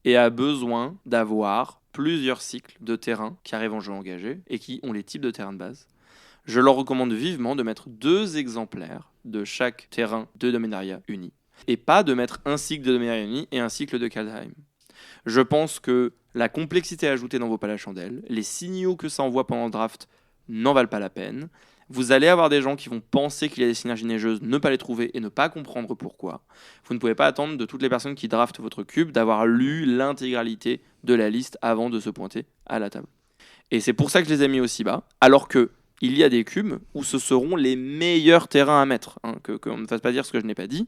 et a besoin d'avoir plusieurs cycles de terrains qui arrivent en jeu engagé et qui ont les types de terrains de base, je leur recommande vivement de mettre 2 exemplaires de chaque terrain de Dominaria uni, et pas de mettre un cycle de Dominaria uni et un cycle de Kaldheim. Je pense que la complexité ajoutée n'en vaut pas la chandelle, les signaux que ça envoie pendant le draft n'en valent pas la peine. Vous allez avoir des gens qui vont penser qu'il y a des synergies neigeuses, ne pas les trouver et ne pas comprendre pourquoi. Vous ne pouvez pas attendre de toutes les personnes qui draftent votre cube d'avoir lu l'intégralité de la liste avant de se pointer à la table. Et c'est pour ça que je les ai mis aussi bas, alors que il y a des cubes où ce seront les meilleurs terrains à mettre. Hein, qu'on ne fasse pas dire ce que je n'ai pas dit.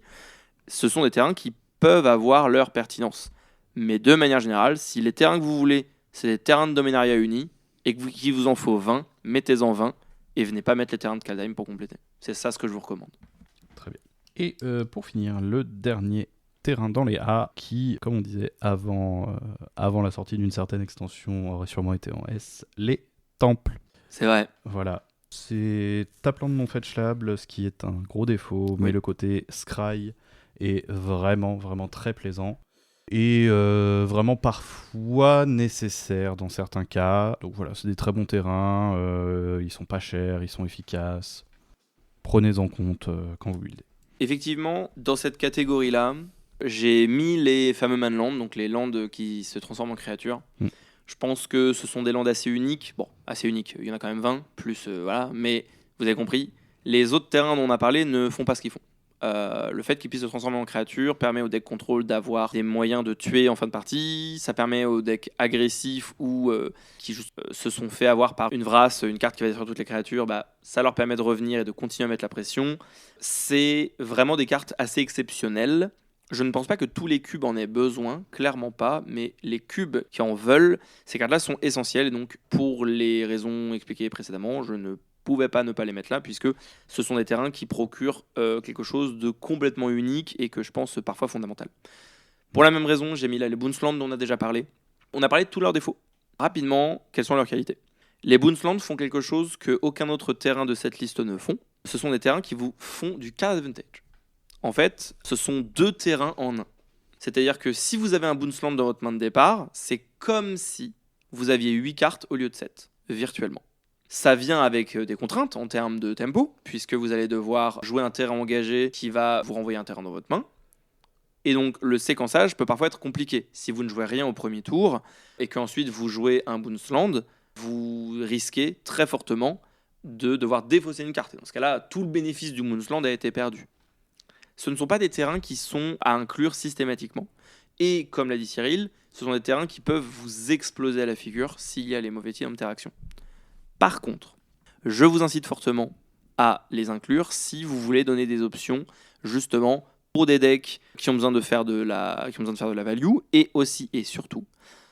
Ce sont des terrains qui peuvent avoir leur pertinence. Mais de manière générale, si les terrains que vous voulez, c'est des terrains de Dominaria unis, et qu'il vous en faut 20, mettez-en 20, et venez pas mettre les terrains de Kaldheim pour compléter. C'est ça ce que je vous recommande. Très bien. Et pour finir, le dernier terrain dans les A, qui, comme on disait avant la sortie d'une certaine extension, aurait sûrement été en S, les temples. C'est vrai. Voilà. C'est Tapland non fetchable, ce qui est un gros défaut, mais le côté scry est vraiment, vraiment très plaisant. Et vraiment parfois nécessaire dans certains cas. Donc voilà, c'est des très bons terrains, ils sont pas chers, ils sont efficaces. prenez en compte quand vous buildez. Effectivement, dans cette catégorie-là, j'ai mis les fameux manlands, donc les lands qui se transforment en créatures. Je pense que ce sont des lands assez uniques. Bon, assez uniques, il y en a quand même 20, plus voilà, mais vous avez compris, les autres terrains dont on a parlé ne font pas ce qu'ils font. Le fait qu'ils puissent se transformer en créatures permet au deck contrôle d'avoir des moyens de tuer en fin de partie. Ça permet aux decks agressifs ou qui juste, se sont fait avoir par une Vrasse, une carte qui va détruire toutes les créatures, ça leur permet de revenir et de continuer à mettre la pression. C'est vraiment des cartes assez exceptionnelles. Je ne pense pas que tous les cubes en aient besoin, clairement pas, mais les cubes qui en veulent, ces cartes-là sont essentielles. Et donc, pour les raisons expliquées précédemment, je ne pouvais pas ne pas les mettre là, puisque ce sont des terrains qui procurent quelque chose de complètement unique et que je pense parfois fondamental. Pour la même raison, j'ai mis là les Boonslands dont on a déjà parlé. On a parlé de tous leurs défauts. Rapidement, quelles sont leurs qualités ? Les Boonslands font quelque chose qu'aucun autre terrain de cette liste ne font. Ce sont des terrains qui vous font du card advantage. En fait, ce sont 2 terrains en un. C'est-à-dire que si vous avez un Boonsland dans votre main de départ, c'est comme si vous aviez 8 cartes au lieu de 7, virtuellement. Ça vient avec des contraintes en termes de tempo, puisque vous allez devoir jouer un terrain engagé qui va vous renvoyer un terrain dans votre main. Et donc le séquençage peut parfois être compliqué. Si vous ne jouez rien au premier tour, et qu'ensuite vous jouez un Boonsland, vous risquez très fortement de devoir défausser une carte. Et dans ce cas-là, tout le bénéfice du Boonsland a été perdu. Ce ne sont pas des terrains qui sont à inclure systématiquement. Et comme l'a dit Cyril, ce sont des terrains qui peuvent vous exploser à la figure s'il y a les mauvais tirs d'interaction. Par contre, je vous incite fortement à les inclure si vous voulez donner des options justement pour des decks qui ont besoin de faire de la value, et aussi et surtout,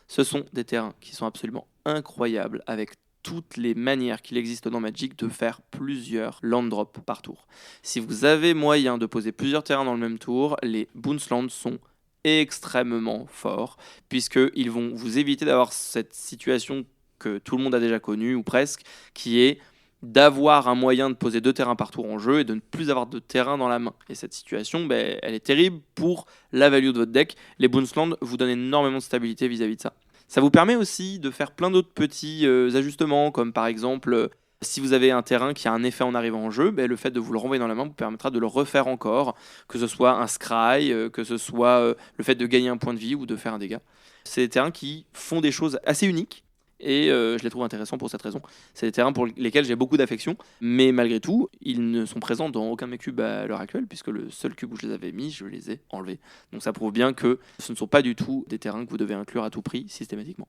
ce sont des terrains qui sont absolument incroyables avec toutes les manières qu'il existe dans Magic de faire plusieurs land drops par tour. Si vous avez moyen de poser plusieurs terrains dans le même tour, les Boonslands sont extrêmement forts, puisqu'ils vont vous éviter d'avoir cette situation que tout le monde a déjà connue, ou presque, qui est d'avoir un moyen de poser 2 terrains par tour en jeu et de ne plus avoir de terrain dans la main. Et cette situation, elle est terrible pour la value de votre deck. Les Boonslands vous donnent énormément de stabilité vis-à-vis de ça. Ça vous permet aussi de faire plein d'autres petits ajustements, comme par exemple, si vous avez un terrain qui a un effet en arrivant en jeu, le fait de vous le renvoyer dans la main vous permettra de le refaire encore, que ce soit un scry, que ce soit le fait de gagner un point de vie ou de faire un dégât. C'est des terrains qui font des choses assez uniques, et je les trouve intéressants pour cette raison. C'est des terrains pour lesquels j'ai beaucoup d'affection, mais malgré tout, ils ne sont présents dans aucun de mes cubes à l'heure actuelle, puisque le seul cube où je les avais mis, je les ai enlevés. Donc ça prouve bien que ce ne sont pas du tout des terrains que vous devez inclure à tout prix, systématiquement.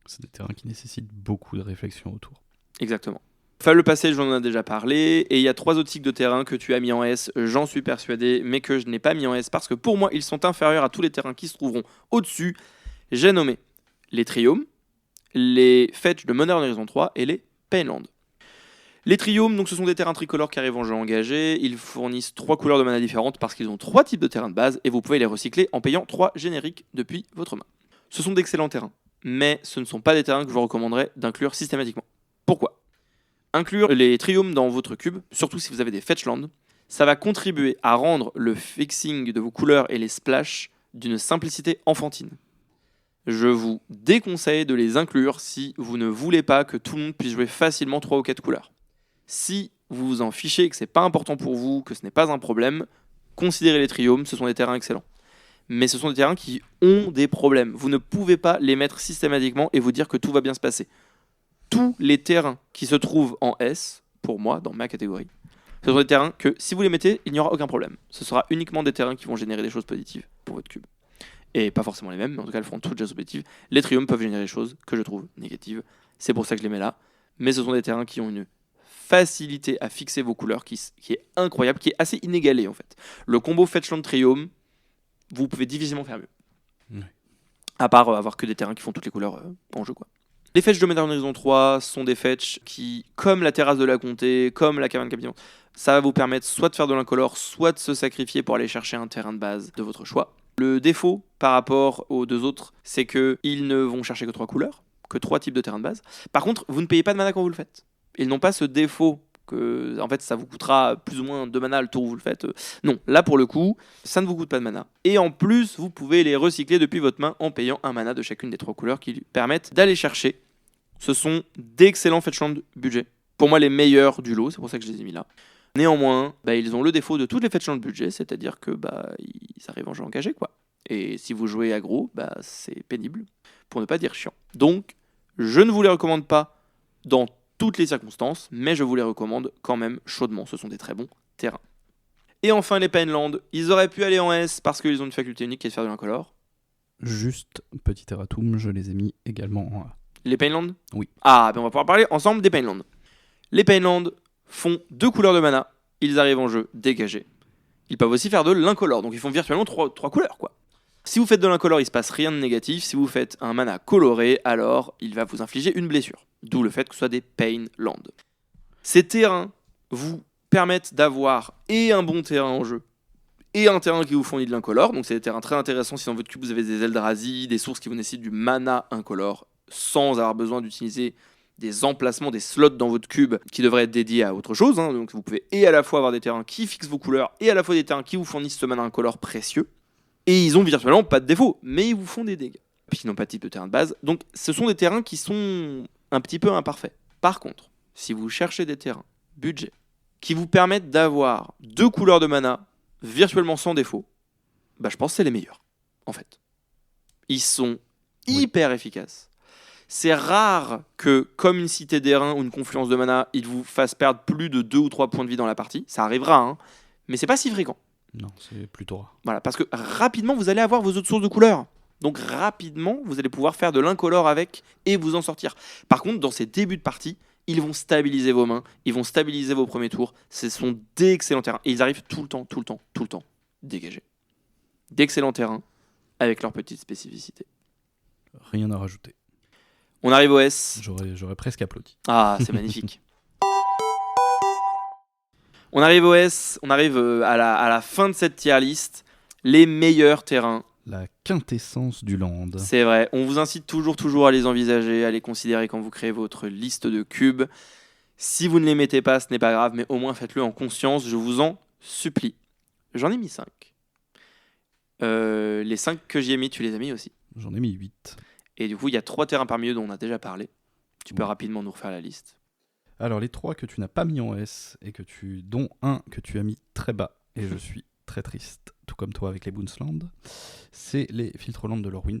C'est des terrains qui nécessitent beaucoup de réflexion autour. Exactement. Le passage, j'en ai déjà parlé, et il y a 3 autres cycles de terrain que tu as mis en S, j'en suis persuadé, mais que je n'ai pas mis en S, parce que pour moi, ils sont inférieurs à tous les terrains qui se trouveront au-dessus. J'ai nommé les Triomes, les Fetch de Modern Horizon 3 et les Painland. Les Triomes, donc, ce sont des terrains tricolores qui arrivent en jeu engagé. Ils fournissent 3 couleurs de mana différentes parce qu'ils ont 3 types de terrains de base et vous pouvez les recycler en payant 3 génériques depuis votre main. Ce sont d'excellents terrains, mais ce ne sont pas des terrains que je vous recommanderais d'inclure systématiquement. Pourquoi ? Inclure les Triomes dans votre cube, surtout si vous avez des Fetchland, ça va contribuer à rendre le fixing de vos couleurs et les splashes d'une simplicité enfantine. Je vous déconseille de les inclure si vous ne voulez pas que tout le monde puisse jouer facilement 3 ou 4 couleurs. Si vous vous en fichez, que c'est pas important pour vous, que ce n'est pas un problème, considérez les Triomes, ce sont des terrains excellents. Mais ce sont des terrains qui ont des problèmes. Vous ne pouvez pas les mettre systématiquement et vous dire que tout va bien se passer. Tous les terrains qui se trouvent en S, pour moi, dans ma catégorie, ce sont des terrains que si vous les mettez, il n'y aura aucun problème. Ce sera uniquement des terrains qui vont générer des choses positives pour votre cube. Et pas forcément les mêmes, mais en tout cas elles font toutes des choses positives. Les Triomes peuvent générer des choses que je trouve négatives. C'est pour ça que je les mets là. Mais ce sont des terrains qui ont une facilité à fixer vos couleurs qui est incroyable, qui est assez inégalée en fait. Le combo Fetchland Triome, vous pouvez difficilement faire mieux. Oui. À part avoir que des terrains qui font toutes les couleurs en jeu, quoi. Les fetch de Modern Horizon 3 sont des fetch qui, comme la terrasse de la comté, comme la caverne captivante, ça va vous permettre soit de faire de l'incolore, soit de se sacrifier pour aller chercher un terrain de base de votre choix. Le défaut par rapport aux 2 autres, c'est qu'ils ne vont chercher que 3 couleurs, que 3 types de terrain de base. Par contre, vous ne payez pas de mana quand vous le faites. Ils n'ont pas ce défaut que, en fait, ça vous coûtera plus ou moins 2 mana le tour où vous le faites. Non, là pour le coup, ça ne vous coûte pas de mana. Et en plus, vous pouvez les recycler depuis votre main en payant un mana de chacune des 3 couleurs qui lui permettent d'aller chercher. Ce sont d'excellents fetchland budget. Pour moi, les meilleurs du lot, c'est pour ça que je les ai mis là. Néanmoins, ils ont le défaut de toutes les fetch land budget, c'est-à-dire que ils arrivent en jeu engagé, quoi. Et si vous jouez aggro, c'est pénible, pour ne pas dire chiant. Donc, je ne vous les recommande pas dans toutes les circonstances, mais je vous les recommande quand même chaudement. Ce sont des très bons terrains. Et enfin, les Painland, ils auraient pu aller en S parce qu'ils ont une faculté unique qui est de faire de l'incolore. Juste petit erratum, je les ai mis également en A. Les Painland ? Oui. Ah, on va pouvoir parler ensemble des Painland. Les Painland font 2 couleurs de mana, ils arrivent en jeu dégagés. Ils peuvent aussi faire de l'incolore, donc ils font virtuellement 3 couleurs, quoi. Si vous faites de l'incolore, il se passe rien de négatif. Si vous faites un mana coloré, alors il va vous infliger une blessure. D'où le fait que ce soit des Painland. Ces terrains vous permettent d'avoir et un bon terrain en jeu, et un terrain qui vous fournit de l'incolore. Donc c'est des terrains très intéressants si dans votre cube vous avez des Eldrazi, des sources qui vous nécessitent du mana incolore, sans avoir besoin d'utiliser des emplacements, des slots dans votre cube qui devraient être dédiés à autre chose. Donc vous pouvez et à la fois avoir des terrains qui fixent vos couleurs, et à la fois des terrains qui vous fournissent ce mana incolore précieux. Et ils ont virtuellement pas de défaut, mais ils vous font des dégâts. Puisqu'ils n'ont pas de type de terrain de base. Donc ce sont des terrains qui sont un petit peu imparfaits. Par contre, si vous cherchez des terrains budget qui vous permettent d'avoir 2 couleurs de mana virtuellement sans défaut, je pense que c'est les meilleurs, en fait. Ils sont hyper efficaces. C'est rare que, comme une cité d'airain ou une confluence de mana, ils vous fassent perdre plus de 2 ou 3 points de vie dans la partie. Ça arrivera, mais c'est pas si fréquent. Non, c'est plutôt rare. Voilà, parce que rapidement, vous allez avoir vos autres sources de couleurs. Donc rapidement, vous allez pouvoir faire de l'incolore avec et vous en sortir. Par contre, dans ces débuts de partie, ils vont stabiliser vos mains, ils vont stabiliser vos premiers tours. Ce sont d'excellents terrains. Et ils arrivent tout le temps dégagés. D'excellents terrains avec leurs petites spécificités. Rien à rajouter. On arrive au S. J'aurais presque applaudi. Ah, c'est magnifique. On arrive au S, on arrive à la fin de cette tier list. Les meilleurs terrains. La quintessence du land. C'est vrai, on vous incite toujours à les envisager, à les considérer quand vous créez votre liste de cubes. Si vous ne les mettez pas, ce n'est pas grave, mais au moins faites-le en conscience, je vous en supplie. J'en ai mis 5. Les 5 que j'y ai mis, tu les as mis aussi. J'en ai mis 8. Et du coup, il y a 3 terrains parmi eux dont on a déjà parlé. Tu peux rapidement nous refaire la liste. Alors, les 3 que tu n'as pas mis en S, et dont un que tu as mis très bas, et je suis très triste, tout comme toi avec les Boonsland, c'est les Filtrelands de Lorwyn.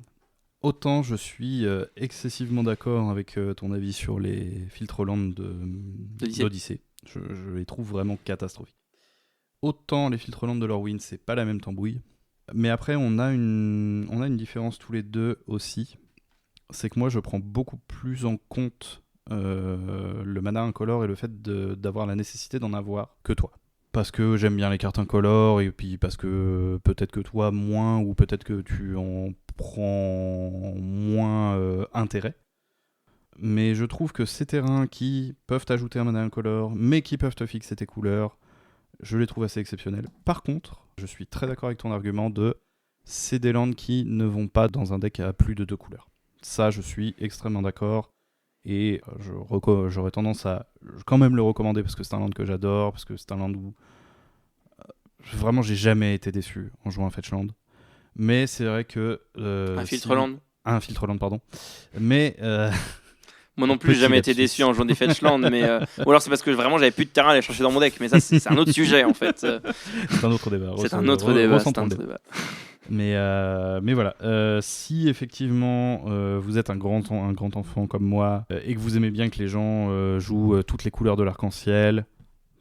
Autant je suis excessivement d'accord avec ton avis sur les Filtrelands d'Odyssée. Je les trouve vraiment catastrophiques. Autant les Filtrelands de Lorwyn, c'est pas la même tambouille. Mais après, on a une différence tous les deux aussi. C'est que moi, je prends beaucoup plus en compte le mana incolore et le fait d'avoir la nécessité d'en avoir que toi. Parce que j'aime bien les cartes incolores, et puis parce que peut-être que toi moins, ou peut-être que tu en prends moins intérêt. Mais je trouve que ces terrains qui peuvent ajouter un mana incolore, mais qui peuvent te fixer tes couleurs, je les trouve assez exceptionnels. Par contre, je suis très d'accord avec ton argument de c'est des lands qui ne vont pas dans un deck à plus de 2 couleurs. Ça, je suis extrêmement d'accord. Et j'aurais tendance à quand même le recommander parce que c'est un land que j'adore, parce que c'est un land où vraiment j'ai jamais été déçu en jouant à Fetchland. Mais c'est vrai que... un Filtreland. Un Filtreland, pardon. Mais... Moi non plus, j'ai jamais été déçu en jouant des Fetchland, mais ou alors c'est parce que vraiment j'avais plus de terrain à aller chercher dans mon deck, mais ça c'est un autre sujet en fait. C'est un autre débat. C'est un autre débat. Mais voilà, si effectivement vous êtes un grand enfant comme moi et que vous aimez bien que les gens jouent toutes les couleurs de l'arc-en-ciel,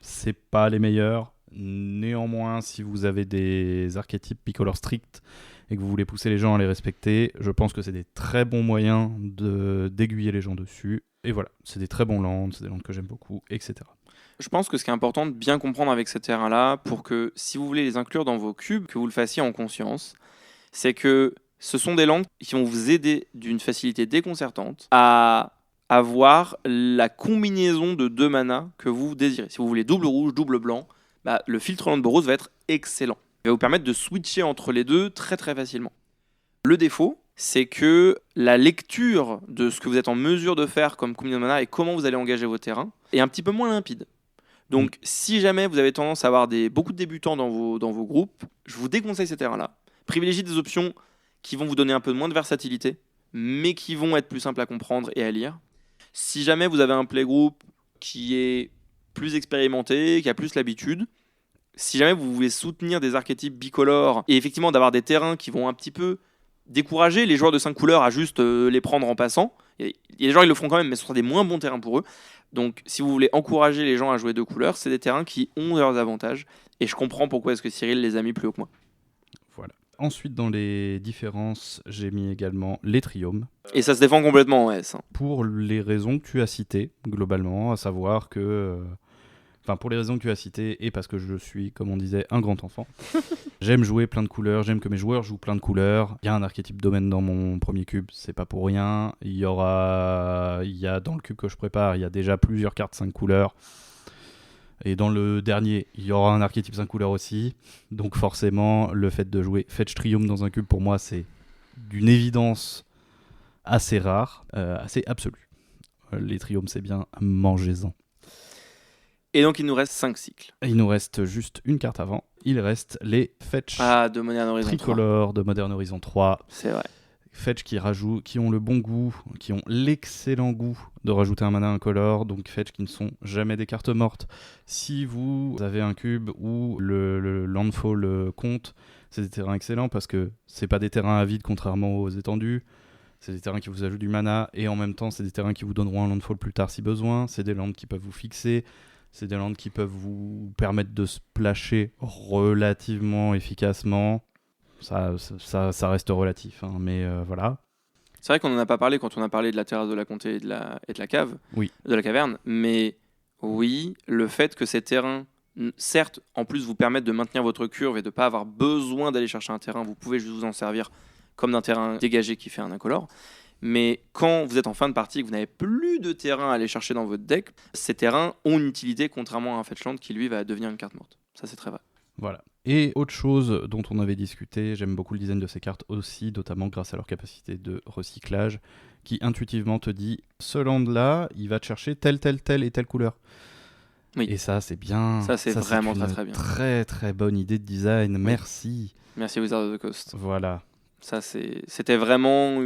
c'est pas les meilleurs. Néanmoins, si vous avez des archétypes bicolores stricts et que vous voulez pousser les gens à les respecter, je pense que c'est des très bons moyens d'aiguiller les gens dessus. Et voilà, c'est des très bons lands, c'est des lands que j'aime beaucoup, etc. Je pense que ce qui est important de bien comprendre avec ces terrains-là, pour que si vous voulez les inclure dans vos cubes, que vous le fassiez en conscience, c'est que ce sont des lands qui vont vous aider d'une facilité déconcertante à avoir la combinaison de 2 manas que vous désirez. Si vous voulez double rouge, double blanc, le Filtreland Boros va être excellent. Il va vous permettre de switcher entre les deux très très facilement. Le défaut, c'est que la lecture de ce que vous êtes en mesure de faire comme combinaison de mana et comment vous allez engager vos terrains est un petit peu moins limpide. Donc, si jamais vous avez tendance à avoir beaucoup de débutants dans vos groupes, je vous déconseille ces terrains-là. Privilégiez des options qui vont vous donner un peu moins de versatilité, mais qui vont être plus simples à comprendre et à lire. Si jamais vous avez un playgroup qui est plus expérimenté, qui a plus l'habitude. Si jamais vous voulez soutenir des archétypes bicolores et effectivement d'avoir des terrains qui vont un petit peu décourager les joueurs de 5 couleurs à juste les prendre en passant, il y a des gens qui le feront quand même, mais ce sera des moins bons terrains pour eux. Donc si vous voulez encourager les gens à jouer 2 couleurs, c'est des terrains qui ont leurs avantages. Et je comprends pourquoi est-ce que Cyril les a mis plus haut que moi. Voilà. Ensuite, dans les différences, j'ai mis également les triomes. Et ça se défend complètement en S. Pour les raisons que tu as citées, globalement, à savoir que... Enfin, pour les raisons que tu as citées, et parce que je suis, comme on disait, un grand enfant. J'aime jouer plein de couleurs, j'aime que mes joueurs jouent plein de couleurs. Il y a un archétype domaine dans mon premier cube, c'est pas pour rien. Il y a dans le cube que je prépare, il y a déjà plusieurs cartes 5 couleurs. Et dans le dernier, il y aura un archétype 5 couleurs aussi. Donc forcément, le fait de jouer Fetch Triumph dans un cube, pour moi, c'est d'une évidence assez rare, assez absolue. Les Triumphs, c'est bien, mangez-en. Et donc il nous reste 5 cycles. Il nous reste juste une carte avant. Il reste les Fetch de Modern Horizon 3. Tricolore de Modern Horizon 3. C'est vrai. Fetch qui ont le bon goût, qui ont l'excellent goût de rajouter un mana incolore, donc Fetch qui ne sont jamais des cartes mortes. Si vous avez un cube où le landfall compte, c'est des terrains excellents parce que c'est pas des terrains à vide contrairement aux étendues. C'est des terrains qui vous ajoutent du mana et en même temps c'est des terrains qui vous donneront un landfall plus tard si besoin. C'est des lands qui peuvent vous fixer. C'est des lands qui peuvent vous permettre de splasher relativement efficacement. Ça reste relatif, hein, mais voilà. C'est vrai qu'on n'en a pas parlé quand on a parlé de la terrasse de la comté et de la cave, Oui. De la caverne, mais oui, le fait que ces terrains, certes, en plus vous permettent de maintenir votre curve et de ne pas avoir besoin d'aller chercher un terrain, vous pouvez juste vous en servir comme d'un terrain dégagé qui fait un incolore. Mais quand vous êtes en fin de partie et que vous n'avez plus de terrain à aller chercher dans votre deck, ces terrains ont une utilité contrairement à un Fetchland qui lui va devenir une carte morte. Ça c'est très vrai. Voilà. Et autre chose dont on avait discuté, j'aime beaucoup le design de ces cartes aussi, notamment grâce à leur capacité de recyclage, qui intuitivement te dit, ce land-là, il va te chercher telle et telle couleur. Oui. Et ça, c'est bien. Ça, c'est vraiment très bien. Très, très bonne idée de design. Oui. Merci. Merci Wizard of the Coast. Voilà. Ça, c'était vraiment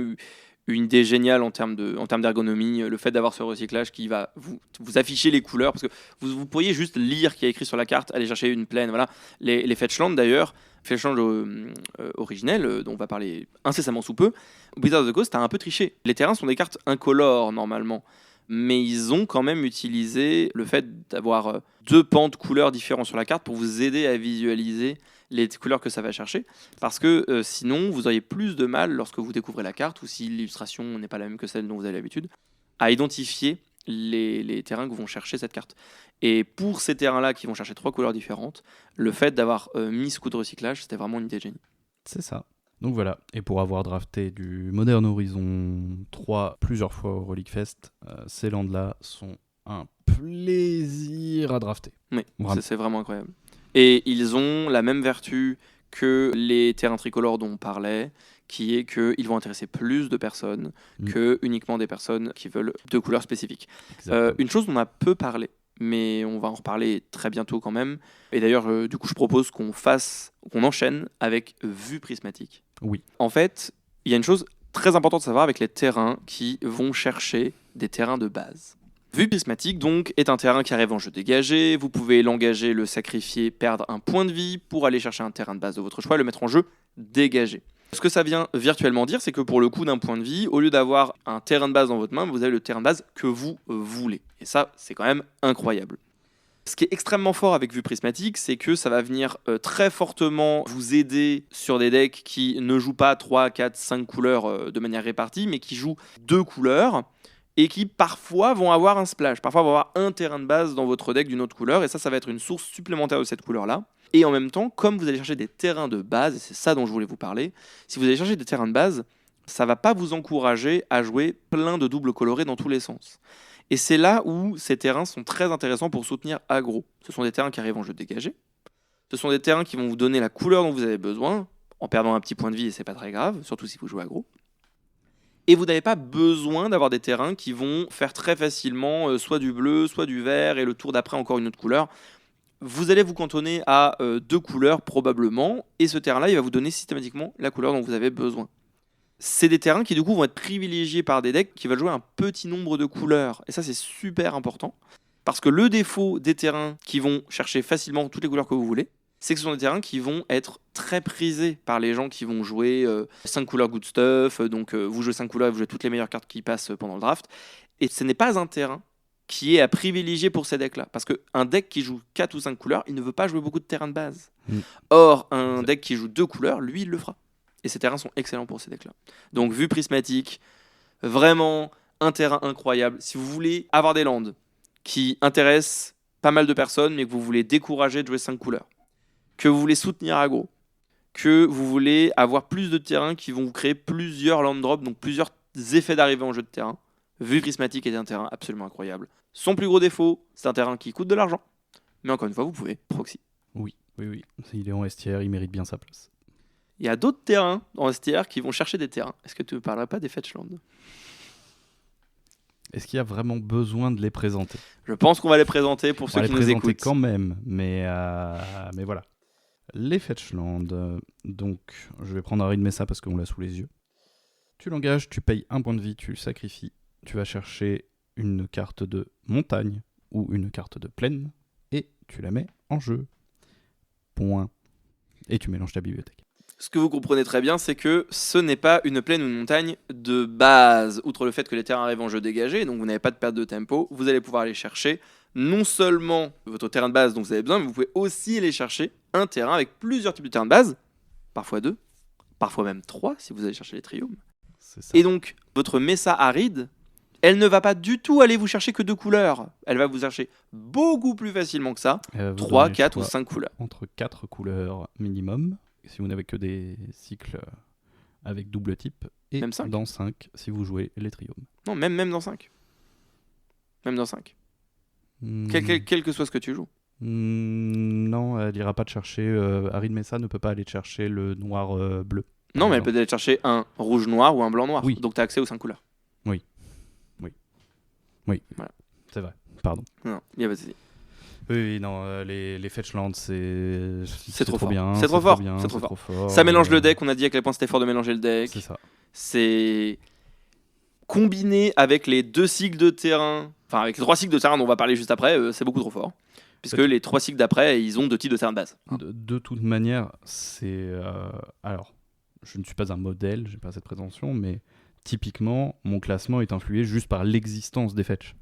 une idée géniale en termes d'ergonomie, le fait d'avoir ce recyclage qui va vous afficher les couleurs, parce que vous pourriez juste lire ce qui est écrit sur la carte, aller chercher une plaine, voilà. Les Fetchland d'ailleurs, Fetchland originel, dont on va parler incessamment sous peu, Wizard of the Coast a un peu triché. Les terrains sont des cartes incolores normalement, mais ils ont quand même utilisé le fait d'avoir 2 pans de couleurs différents sur la carte pour vous aider à visualiser les couleurs que ça va chercher, parce que sinon vous auriez plus de mal lorsque vous découvrez la carte, ou si l'illustration n'est pas la même que celle dont vous avez l'habitude, à identifier les terrains que vont chercher cette carte. Et pour ces terrains-là qui vont chercher 3 couleurs différentes, le fait d'avoir mis ce coup de recyclage, c'était vraiment une idée de génie. C'est ça. Donc voilà, et pour avoir drafté du Modern Horizon 3 plusieurs fois au Relic Fest, ces lands-là sont un plaisir à drafter. Oui, c'est vraiment incroyable. Et ils ont la même vertu que les terrains tricolores dont on parlait, qui est qu'ils vont intéresser plus de personnes que uniquement des personnes qui veulent 2 couleurs spécifiques. Une chose dont on a peu parlé, mais on va en reparler très bientôt quand même. Et d'ailleurs, du coup, je propose qu'on enchaîne avec vue prismatique. Oui. En fait, il y a une chose très importante à savoir avec les terrains qui vont chercher des terrains de base. Vue prismatique, donc, est un terrain qui arrive en jeu dégagé. Vous pouvez l'engager, le sacrifier, perdre un point de vie pour aller chercher un terrain de base de votre choix et le mettre en jeu dégagé. Ce que ça vient virtuellement dire, c'est que pour le coup d'un point de vie, au lieu d'avoir un terrain de base dans votre main, vous avez le terrain de base que vous voulez. Et ça, c'est quand même incroyable. Ce qui est extrêmement fort avec Vue prismatique, c'est que ça va venir très fortement vous aider sur des decks qui ne jouent pas 3, 4, 5 couleurs de manière répartie, mais qui jouent 2 couleurs et qui parfois vont avoir un splash, parfois vont avoir un terrain de base dans votre deck d'une autre couleur, et ça va être une source supplémentaire de cette couleur-là. Et en même temps, comme vous allez chercher des terrains de base, et c'est ça dont je voulais vous parler, si vous allez chercher des terrains de base, ça va pas vous encourager à jouer plein de doubles colorés dans tous les sens. Et c'est là où ces terrains sont très intéressants pour soutenir aggro. Ce sont des terrains qui arrivent en jeu dégagé. Ce sont des terrains qui vont vous donner la couleur dont vous avez besoin, en perdant un petit point de vie, et c'est pas très grave, surtout si vous jouez aggro. Et vous n'avez pas besoin d'avoir des terrains qui vont faire très facilement soit du bleu, soit du vert, et le tour d'après encore une autre couleur. Vous allez vous cantonner à 2 couleurs probablement, et ce terrain-là, il va vous donner systématiquement la couleur dont vous avez besoin. C'est des terrains qui du coup vont être privilégiés par des decks qui veulent jouer un petit nombre de couleurs, et ça c'est super important, Parce que le défaut des terrains qui vont chercher facilement toutes les couleurs que vous voulez, c'est que ce sont des terrains qui vont être très prisés par les gens qui vont jouer 5 couleurs good stuff. Donc vous jouez 5 couleurs et vous jouez toutes les meilleures cartes qui passent pendant le draft. Et ce n'est pas un terrain qui est à privilégier pour ces decks-là. Parce qu'un deck qui joue 4 ou 5 couleurs, il ne veut pas jouer beaucoup de terrains de base. Or, un deck qui joue 2 couleurs, lui, il le fera. Et ces terrains sont excellents pour ces decks-là. Donc, vue prismatique, vraiment un terrain incroyable. Si vous voulez avoir des landes qui intéressent pas mal de personnes, mais que vous voulez décourager de jouer 5 couleurs, que vous voulez soutenir aggro, que vous voulez avoir plus de terrains qui vont vous créer plusieurs land drops, donc plusieurs effets d'arrivée en jeu de terrain, vue prismatique est un terrain absolument incroyable. Son plus gros défaut, c'est un terrain qui coûte de l'argent. Mais encore une fois, vous pouvez proxy. Oui. Il est en STR, il mérite bien sa place. Il y a d'autres terrains en STR qui vont chercher des terrains. Est-ce que tu ne parlerais pas des Fetchland ? Est-ce qu'il y a vraiment besoin de les présenter ? Je pense qu'on va les présenter pour ceux qui nous écoutent. Quand même, mais voilà. Les Fetchland, donc je vais prendre Arid Mesa parce qu'on l'a sous les yeux. Tu l'engages, tu payes 1 point de vie, tu le sacrifies. Tu vas chercher une carte de montagne ou une carte de plaine et tu la mets en jeu. Point. Et tu mélanges ta bibliothèque. Ce que vous comprenez très bien, c'est que ce n'est pas une plaine ou une montagne de base. Outre le fait que les terrains arrivent en jeu dégagé, donc vous n'avez pas de perte de tempo, vous allez pouvoir aller chercher non seulement votre terrain de base dont vous avez besoin, mais vous pouvez aussi aller chercher un terrain avec plusieurs types de terrains de base, parfois 2, parfois même 3 si vous allez chercher les triomes. Et donc, votre Mesa Aride, elle ne va pas du tout aller vous chercher que 2 couleurs. Elle va vous chercher beaucoup plus facilement que ça, 3, 4 ou 5 couleurs. Entre 4 couleurs minimum, si vous n'avez que des cycles avec double type, et même 5. Dans 5 si vous jouez les triomes. Non, même dans 5. Même dans 5. Quel que soit ce que tu joues. Non, elle n'ira pas te chercher. Arid Mesa ne peut pas aller te chercher le noir bleu. Non, mais elle peut aller chercher un rouge-noir ou un blanc-noir. Oui. Donc tu as accès aux 5 couleurs. Oui, voilà. C'est vrai, pardon. Non, il y a pas de souci. Oui, non, les Fetchland, c'est trop fort. bien. C'est trop fort. Ça mélange le deck, on a dit à quel point c'était fort de mélanger le deck. C'est ça. C'est combiné avec les 2 cycles de terrain, enfin avec les 3 cycles de terrain dont on va parler juste après, c'est beaucoup trop fort. Puisque les 3 cycles d'après, ils ont 2 types de terrain de base. De toute manière, c'est... alors, je ne suis pas un modèle, j'ai pas cette prétention, mais typiquement, mon classement est influé juste par l'existence des fetch.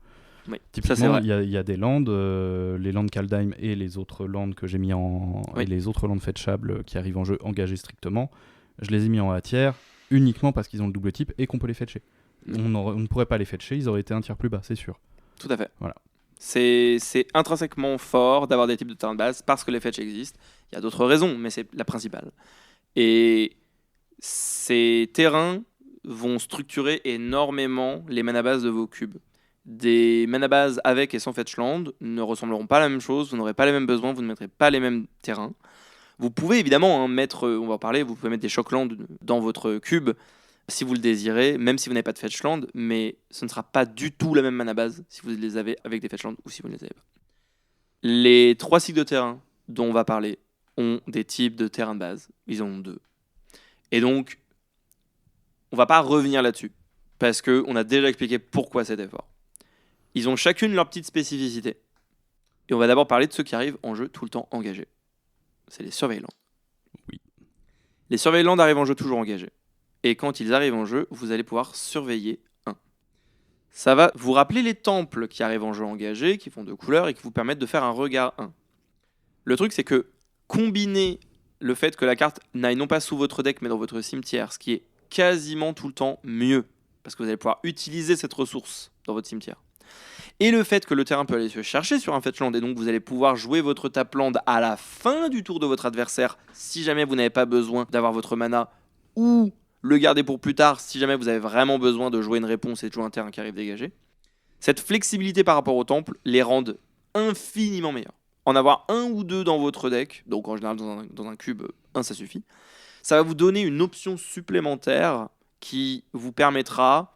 Oui, typiquement, il y a des lands, les lands Kaldheim et les autres lands que j'ai mis et les autres lands fetchables qui arrivent en jeu engagés strictement, je les ai mis en A tiers uniquement parce qu'ils ont le double type et qu'on peut les fetcher. On ne pourrait pas les fetcher, ils auraient été un tiers plus bas, c'est sûr. Tout à fait. Voilà. C'est intrinsèquement fort d'avoir des types de terrain de base parce que les fetch existent. Il y a d'autres raisons, mais c'est la principale. Et ces terrains vont structurer énormément les mana bases de vos cubes. Des mana bases avec et sans fetchland ne ressembleront pas à la même chose, vous n'aurez pas les mêmes besoins, vous ne mettrez pas les mêmes terrains. Vous pouvez évidemment mettre, on va en parler, vous pouvez mettre des shocklands dans votre cube si vous le désirez, même si vous n'avez pas de fetchland, mais ce ne sera pas du tout la même mana base si vous les avez avec des fetchland ou si vous ne les avez pas. Les 3 cycles de terrain dont on va parler ont des types de terrain de base, ils en ont 2. Et donc, on va pas revenir là-dessus, parce qu'on a déjà expliqué pourquoi c'était fort. Ils ont chacune leur petite spécificité. Et on va d'abord parler de ceux qui arrivent en jeu tout le temps engagés. C'est les Surveillands. Oui. Les Surveillands arrivent en jeu toujours engagés. Et quand ils arrivent en jeu, vous allez pouvoir surveiller un. Ça va vous rappeler les temples qui arrivent en jeu engagés, qui font 2 couleurs et qui vous permettent de faire un regard 1. Le truc, c'est que combiner le fait que la carte n'aille non pas sous votre deck, mais dans votre cimetière, ce qui est quasiment tout le temps mieux, parce que vous allez pouvoir utiliser cette ressource dans votre cimetière. Et le fait que le terrain peut aller se chercher sur un fetchland, et donc vous allez pouvoir jouer votre tapland à la fin du tour de votre adversaire, si jamais vous n'avez pas besoin d'avoir votre mana, ou le garder pour plus tard, si jamais vous avez vraiment besoin de jouer une réponse et de jouer un terrain qui arrive dégagé. Cette flexibilité par rapport au temple les rend infiniment meilleurs. En avoir 1 ou 2 dans votre deck, donc en général dans un cube, 1 ça suffit, ça va vous donner une option supplémentaire qui vous permettra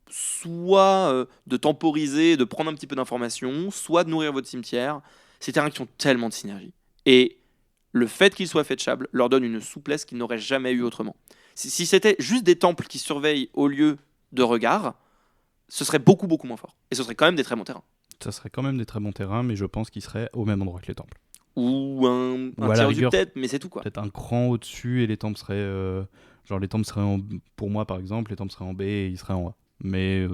soit de temporiser, de prendre un petit peu d'informations, soit de nourrir votre cimetière. Ces terrains qui ont tellement de synergie. Et le fait qu'ils soient fetchables leur donne une souplesse qu'ils n'auraient jamais eu autrement. Si c'était juste des temples qui surveillent au lieu de regard, ce serait beaucoup moins fort. Et ce serait quand même des très bons terrains. Ça serait quand même des très bons terrains, mais je pense qu'ils seraient au même endroit que les temples. Ou un Ou à la tiers du rigueur, peut-être, mais c'est tout, quoi. Peut-être un cran au-dessus et les temples seraient... genre les temples seraient pour moi par exemple, les temples seraient en B et ils seraient en A. Mais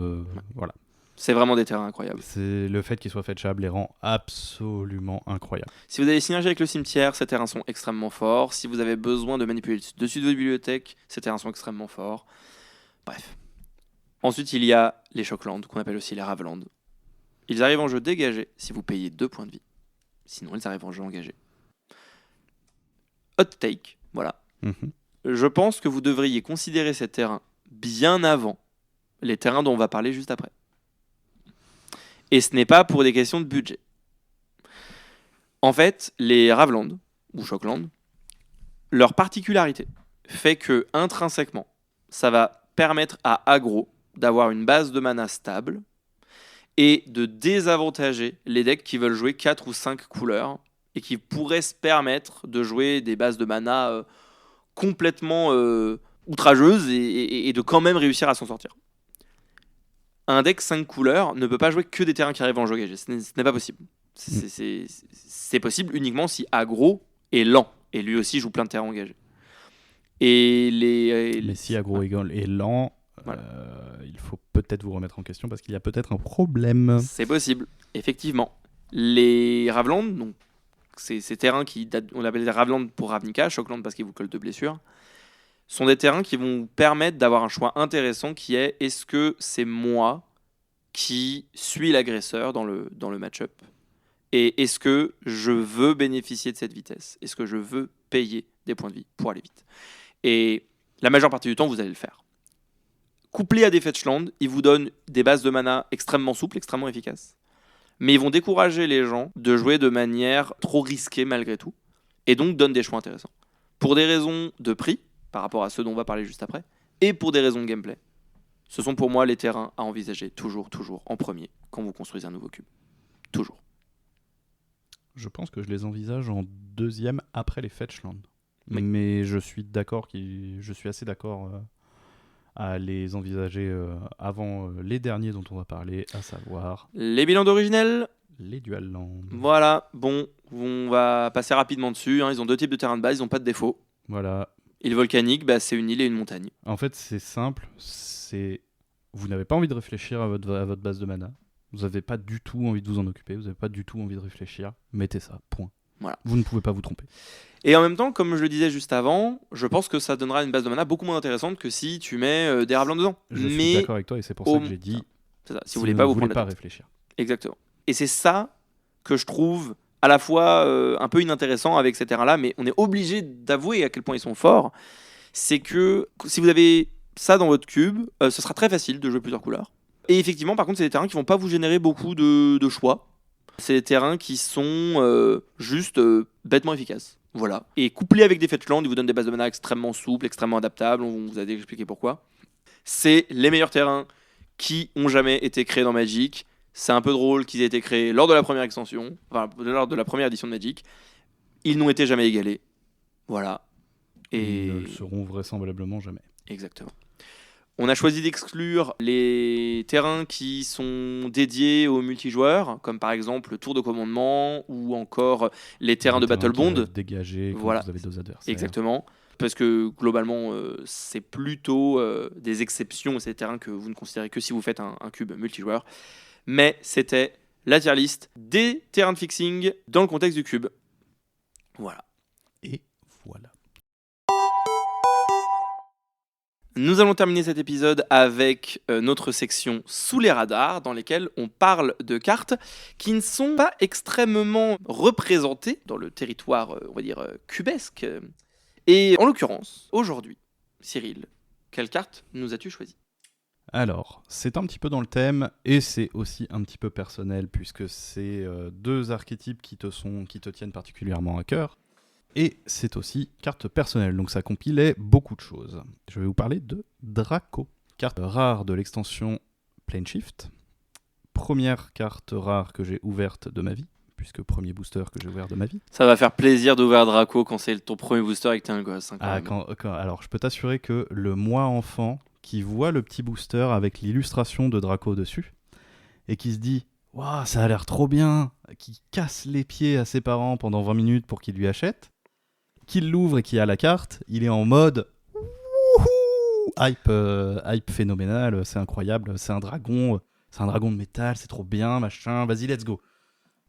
voilà. C'est vraiment des terrains incroyables. C'est le fait qu'ils soient fetchables les rend absolument incroyables. Si vous avez synergie avec le cimetière, ces terrains sont extrêmement forts. Si vous avez besoin de manipuler le dessus de votre bibliothèque, ces terrains sont extrêmement forts. Bref. Ensuite, il y a les Shocklands, qu'on appelle aussi les Ravelands. Ils arrivent en jeu dégagé si vous payez 2 points de vie. Sinon, ils arrivent en jeu engagé. Hot take, voilà. Je pense que vous devriez considérer ces terrains bien avant les terrains dont on va parler juste après. Et ce n'est pas pour des questions de budget. En fait, les Ravelands, ou Shocklands, leur particularité fait que, intrinsèquement, ça va permettre à aggro d'avoir une base de mana stable et de désavantager les decks qui veulent jouer 4 ou 5 couleurs et qui pourraient se permettre de jouer des bases de mana complètement outrageuses et de quand même réussir à s'en sortir. Un deck 5 couleurs ne peut pas jouer que des terrains qui arrivent en jeu engagé. Ce n'est pas possible. C'est possible uniquement si aggro est lent. Et lui aussi joue plein de terrains engagés. Mais si aggro est lent, voilà. Il faut peut-être vous remettre en question parce qu'il y a peut-être un problème. C'est possible, effectivement. Les Ravelands, donc ces terrains on appelle les Ravelands pour Ravnica, Shockland parce qu'ils vous collent de blessures, sont des terrains qui vont vous permettre d'avoir un choix intéressant qui est: est-ce que c'est moi qui suis l'agresseur dans le match-up? Et est-ce que je veux bénéficier de cette vitesse? Est-ce que je veux payer des points de vie pour aller vite? Et la majeure partie du temps, vous allez le faire. Couplé à des fetchlands, ils vous donnent des bases de mana extrêmement souples, extrêmement efficaces. Mais ils vont décourager les gens de jouer de manière trop risquée malgré tout. Et donc donnent des choix intéressants. Pour des raisons de prix, par rapport à ceux dont on va parler juste après, et pour des raisons de gameplay. Ce sont pour moi les terrains à envisager toujours en premier quand vous construisez un nouveau cube. Toujours. Je pense que je les envisage en deuxième après les fetchlands. Oui. Mais je suis assez d'accord à les envisager avant les derniers dont on va parler, à savoir les bilans d'originel, les dual lands. Voilà, bon, on va passer rapidement dessus. Ils ont 2 types de terrains de base, ils n'ont pas de défaut. Voilà. Île volcanique, c'est une île et une montagne. En fait, c'est simple. Vous n'avez pas envie de réfléchir à votre base de mana. Vous n'avez pas du tout envie de vous en occuper. Vous n'avez pas du tout envie de réfléchir. Mettez ça, point. Voilà. Vous ne pouvez pas vous tromper. Et en même temps, comme je le disais juste avant, je pense que ça donnera une base de mana beaucoup moins intéressante que si tu mets des Ravelands dedans. Je suis d'accord avec toi et c'est pour ça que j'ai dit. C'est ça. Si vous voulez pas, vous voulez pas réfléchir. Exactement. Et c'est ça que je trouve à la fois un peu inintéressant avec ces terrains-là, mais on est obligé d'avouer à quel point ils sont forts. C'est que si vous avez ça dans votre cube, ce sera très facile de jouer plusieurs couleurs. Et effectivement, par contre, c'est des terrains qui vont pas vous générer beaucoup de choix. C'est des terrains qui sont juste bêtement efficaces. Voilà. Et couplés avec des fetchlands, ils vous donnent des bases de mana extrêmement souples, extrêmement adaptables. On vous a déjà expliqué pourquoi. C'est les meilleurs terrains qui ont jamais été créés dans Magic. C'est un peu drôle qu'ils aient été créés lors de la première extension, enfin lors de la première édition de Magic. Ils n'ont été jamais égalés. Voilà. Et ils ne le seront vraisemblablement jamais. Exactement. On a choisi d'exclure les terrains qui sont dédiés aux multijoueurs, comme par exemple le tour de commandement ou encore les terrains de Battle Bond. Dégagés quand voilà. Vous avez 2 adversaires. Exactement. Parce que globalement, c'est plutôt des exceptions, ces terrains que vous ne considérez que si vous faites un cube multijoueur. Mais c'était la tier list des terrains de fixing dans le contexte du cube. Voilà. Et voilà. Nous allons terminer cet épisode avec notre section sous les radars, dans lesquelles on parle de cartes qui ne sont pas extrêmement représentées dans le territoire, on va dire, cubesque. Et en l'occurrence, aujourd'hui, Cyril, quelle carte nous as-tu choisi ? Alors, c'est un petit peu dans le thème, et c'est aussi un petit peu personnel, puisque c'est 2 archétypes qui te tiennent particulièrement à cœur. Et c'est aussi carte personnelle, donc ça compilait beaucoup de choses. Je vais vous parler de Draco, carte rare de l'extension Planeshift. Première carte rare que j'ai ouverte de ma vie, puisque premier booster que j'ai ouvert de ma vie. Ça va faire plaisir d'ouvrir Draco quand c'est ton premier booster et que t'es un gosse. Alors, je peux t'assurer que le moi enfant qui voit le petit booster avec l'illustration de Draco dessus, et qui se dit Waouh, ça a l'air trop bien, qui casse les pieds à ses parents pendant 20 minutes pour qu'ils lui achètent, qu'il l'ouvre et qu'il a la carte, il est en mode wouhou, hype phénoménal, c'est incroyable, c'est un dragon de métal, c'est trop bien, machin, vas-y, let's go.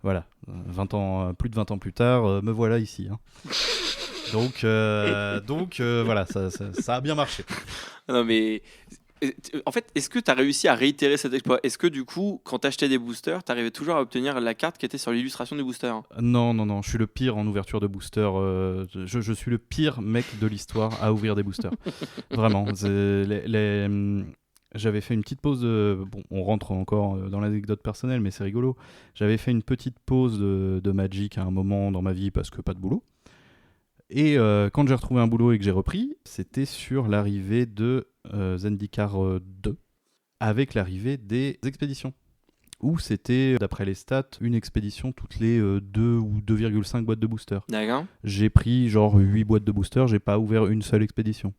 Voilà, 20 ans, plus de 20 ans plus tard, me voilà ici. Hein. Donc voilà, ça a bien marché. Non, mais en fait, est-ce que tu as réussi à réitérer cet exploit? Est-ce que du coup, quand tu achetais des boosters, tu arrivais toujours à obtenir la carte qui était sur l'illustration du booster? Non, non, non, je suis le pire en ouverture de booster. Je suis le pire mec de l'histoire à ouvrir des boosters. Vraiment. J'avais fait une petite pause Bon, on rentre encore dans l'anecdote personnelle, mais c'est rigolo. J'avais fait une petite pause de Magic à un moment dans ma vie parce que pas de boulot. Et quand j'ai retrouvé un boulot et que j'ai repris, c'était sur l'arrivée de Zendikar 2, avec l'arrivée des expéditions. Où c'était, d'après les stats, une expédition toutes les 2 ou 2,5 boîtes de booster. D'accord. J'ai pris genre 8 boîtes de booster, j'ai pas ouvert une seule expédition,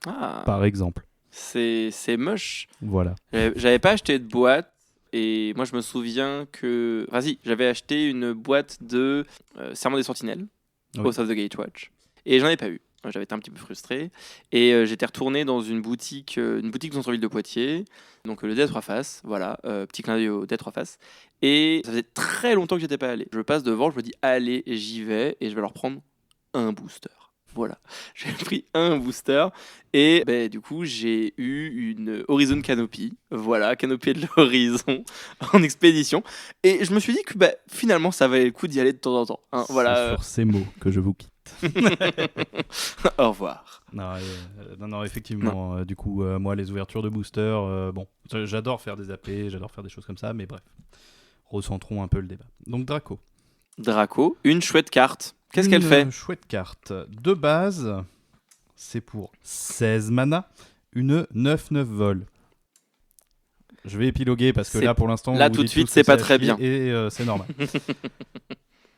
Ah, par exemple. c'est moche. Voilà. J'avais pas acheté de boîte. Et moi, je me souviens que. Enfin, si, j'avais acheté une boîte de Serment des Sentinelles, Oui. Oath of the Gatewatch. Et j'en ai pas eu. J'avais été un petit peu frustré. Et j'étais retourné dans une boutique de centre-ville de Poitiers. Donc le D3 Faces, voilà, petit clin d'œil au D3 Faces. Et ça faisait très longtemps que j'étais pas allé. Je passe devant, je me dis, allez, j'y vais. Et je vais leur prendre un booster. Voilà, j'ai pris un booster et du coup j'ai eu une Horizon Canopy, voilà, Canopy de l'horizon en expédition et je me suis dit que finalement ça valait le coup d'y aller de temps en temps. Hein, C'est voilà. sur ces mots que je vous quitte. Au revoir. Non, effectivement, du coup, moi, les ouvertures de booster, bon, j'adore faire des AP, j'adore faire des choses comme ça, mais bref, recentrons un peu le débat. Donc, Draco. Draco, une chouette carte. Qu'est-ce qu'elle fait? Une chouette carte. De base, c'est pour 16 mana, une 9-9 vol. Je vais épiloguer parce que là, pour l'instant, là vous tout de dites suite, tous c'est que pas à très chier bien. Et c'est normal.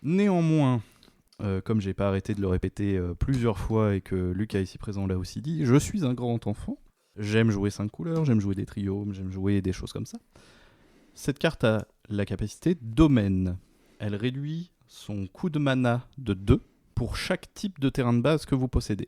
Néanmoins, comme j'ai pas arrêté de le répéter plusieurs fois et que Lucas ici présent l'a aussi dit, je suis un grand enfant. J'aime jouer 5 couleurs, j'aime jouer des trios, j'aime jouer des choses comme ça. Cette carte a la capacité domaine. Elle réduit son coût de mana de 2 pour chaque type de terrain de base que vous possédez.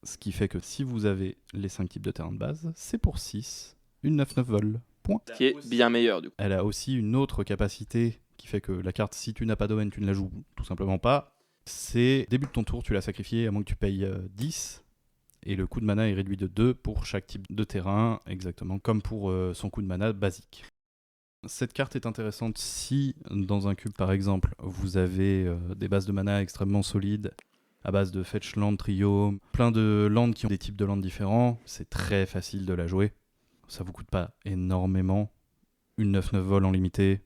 Ce qui fait que si vous avez les 5 types de terrain de base, c'est pour 6, une 9-9 vol. Point. Qui est bien meilleur du coup. Elle a aussi une autre capacité qui fait que la carte, si tu n'as pas domaine, tu ne la joues tout simplement pas. C'est début de ton tour, tu l'as sacrifié à moins que tu payes 10. Et le coût de mana est réduit de 2 pour chaque type de terrain, exactement comme pour son coût de mana basique. Cette carte est intéressante si, dans un cube par exemple, vous avez des bases de mana extrêmement solides, à base de fetch land, trio, plein de lands qui ont des types de lands différents, c'est très facile de la jouer. Ça vous coûte pas énormément. Une 9-9 vol en limité,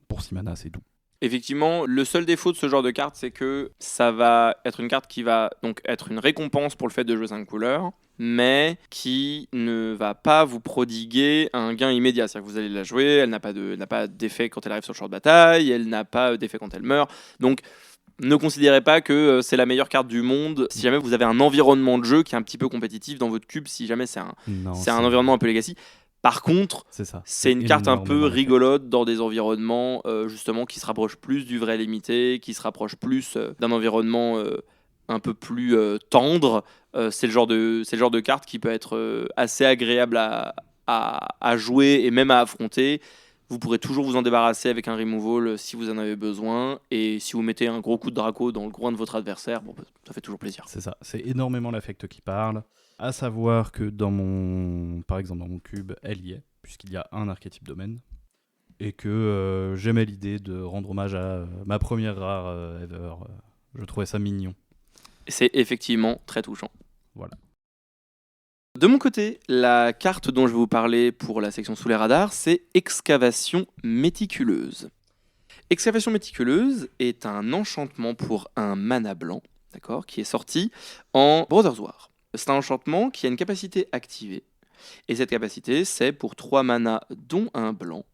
pour 6 mana, c'est doux. Effectivement, le seul défaut de ce genre de carte, c'est que ça va être une carte qui va donc être une récompense pour le fait de jouer 5 couleurs, mais qui ne va pas vous prodiguer un gain immédiat. C'est-à-dire que vous allez la jouer, elle n'a pas d'effet quand elle arrive sur le champ de bataille, elle n'a pas d'effet quand elle meurt. Donc, ne considérez pas que c'est la meilleure carte du monde si jamais vous avez un environnement de jeu qui est un petit peu compétitif dans votre cube, si jamais c'est un environnement un peu legacy. Par contre, c'est une carte un peu rigolote dans des environnements justement qui se rapprochent plus du vrai limité, qui se rapprochent plus d'un environnement un peu plus tendre. C'est le genre de carte qui peut être assez agréable à jouer et même à affronter. Vous pourrez toujours vous en débarrasser avec un removal si vous en avez besoin. Et si vous mettez un gros coup de Draco dans le groin de votre adversaire, bon, ça fait toujours plaisir. C'est ça, c'est énormément l'affect qui parle. À savoir que par exemple dans mon cube, elle y est, puisqu'il y a un archétype domaine. Et que j'aimais l'idée de rendre hommage à ma première rare ever. Je trouvais ça mignon. C'est effectivement très touchant. Voilà. De mon côté, la carte dont je vais vous parler pour la section sous les radars, c'est Excavation méticuleuse. Excavation méticuleuse est un enchantement pour un mana blanc, d'accord, qui est sorti en Brothers War. C'est un enchantement qui a une capacité activée. Et cette capacité, c'est pour 3 manas, dont un blanc.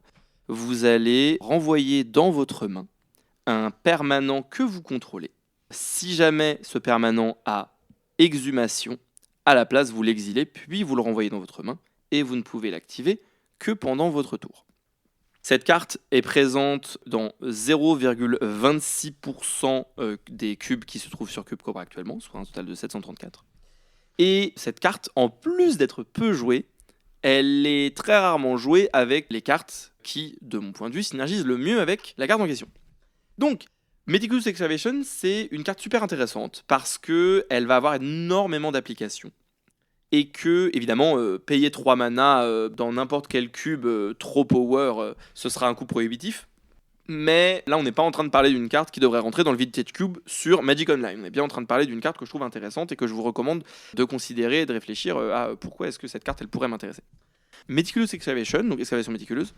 Vous allez renvoyer dans votre main un permanent que vous contrôlez. Si jamais ce permanent a exhumation, à la place, vous l'exilez, puis vous le renvoyez dans votre main, et vous ne pouvez l'activer que pendant votre tour. Cette carte est présente dans 0,26% des cubes qui se trouvent sur Cube Cobra actuellement, soit un total de 734. Et cette carte, en plus d'être peu jouée, elle est très rarement jouée avec les cartes qui, de mon point de vue, synergisent le mieux avec la carte en question. Donc, Meticulous Excavation, c'est une carte super intéressante parce qu'elle va avoir énormément d'applications. Et que, évidemment, payer 3 mana dans n'importe quel cube trop power, ce sera un coût prohibitif. Mais là, on n'est pas en train de parler d'une carte qui devrait rentrer dans le Vintage Cube sur Magic Online. On est bien en train de parler d'une carte que je trouve intéressante et que je vous recommande de considérer et de réfléchir à pourquoi est-ce que cette carte elle pourrait m'intéresser. Meticulous Excavation, donc excavation méticuleuse,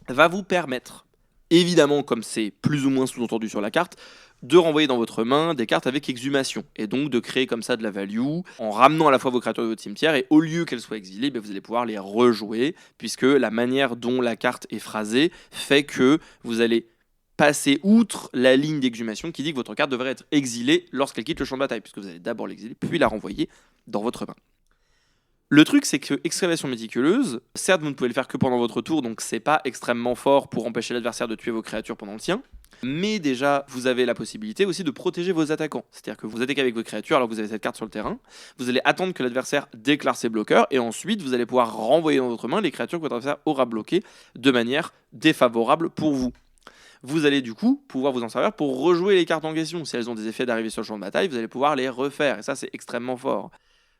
va vous permettre, évidemment, comme c'est plus ou moins sous-entendu sur la carte, de renvoyer dans votre main des cartes avec exhumation, et donc de créer comme ça de la value, en ramenant à la fois vos créatures de votre cimetière, et au lieu qu'elles soient exilées, vous allez pouvoir les rejouer, puisque la manière dont la carte est phrasée fait que vous allez passer outre la ligne d'exhumation qui dit que votre carte devrait être exilée lorsqu'elle quitte le champ de bataille, puisque vous allez d'abord l'exiler, puis la renvoyer dans votre main. Le truc, c'est que excavation méticuleuse, certes, vous ne pouvez le faire que pendant votre tour, donc c'est pas extrêmement fort pour empêcher l'adversaire de tuer vos créatures pendant le sien. Mais déjà, vous avez la possibilité aussi de protéger vos attaquants. C'est-à-dire que vous attaquez avec vos créatures alors que vous avez cette carte sur le terrain. Vous allez attendre que l'adversaire déclare ses bloqueurs et ensuite vous allez pouvoir renvoyer dans votre main les créatures que votre adversaire aura bloquées de manière défavorable pour vous. Vous allez du coup pouvoir vous en servir pour rejouer les cartes en question. Si elles ont des effets d'arrivée sur le champ de bataille, vous allez pouvoir les refaire. Et ça, c'est extrêmement fort.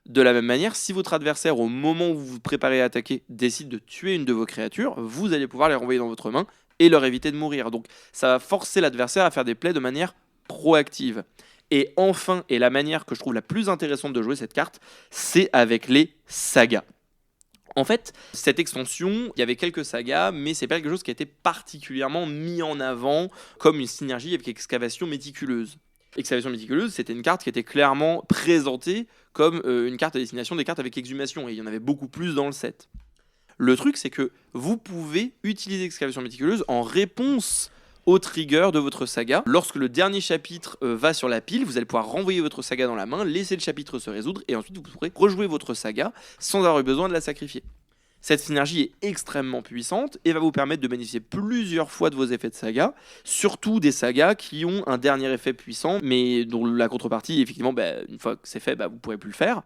De la même manière, si votre adversaire, au moment où vous vous préparez à attaquer, décide de tuer une de vos créatures, vous allez pouvoir les renvoyer dans votre main et leur éviter de mourir. Donc ça va forcer l'adversaire à faire des plays de manière proactive. Et enfin, et la manière que je trouve la plus intéressante de jouer cette carte, c'est avec les sagas. En fait, cette extension, il y avait quelques sagas, mais c'est pas quelque chose qui a été particulièrement mis en avant comme une synergie avec Excavation méticuleuse. Excavation méticuleuse, c'était une carte qui était clairement présentée comme une carte à destination des cartes avec exhumation, et il y en avait beaucoup plus dans le set. Le truc, c'est que vous pouvez utiliser Excavation méticuleuse en réponse au trigger de votre saga. Lorsque le dernier chapitre va sur la pile, vous allez pouvoir renvoyer votre saga dans la main, laisser le chapitre se résoudre, et ensuite vous pourrez rejouer votre saga sans avoir besoin de la sacrifier. Cette synergie est extrêmement puissante et va vous permettre de bénéficier plusieurs fois de vos effets de saga, surtout des sagas qui ont un dernier effet puissant, mais dont la contrepartie, effectivement, une fois que c'est fait, vous ne pourrez plus le faire.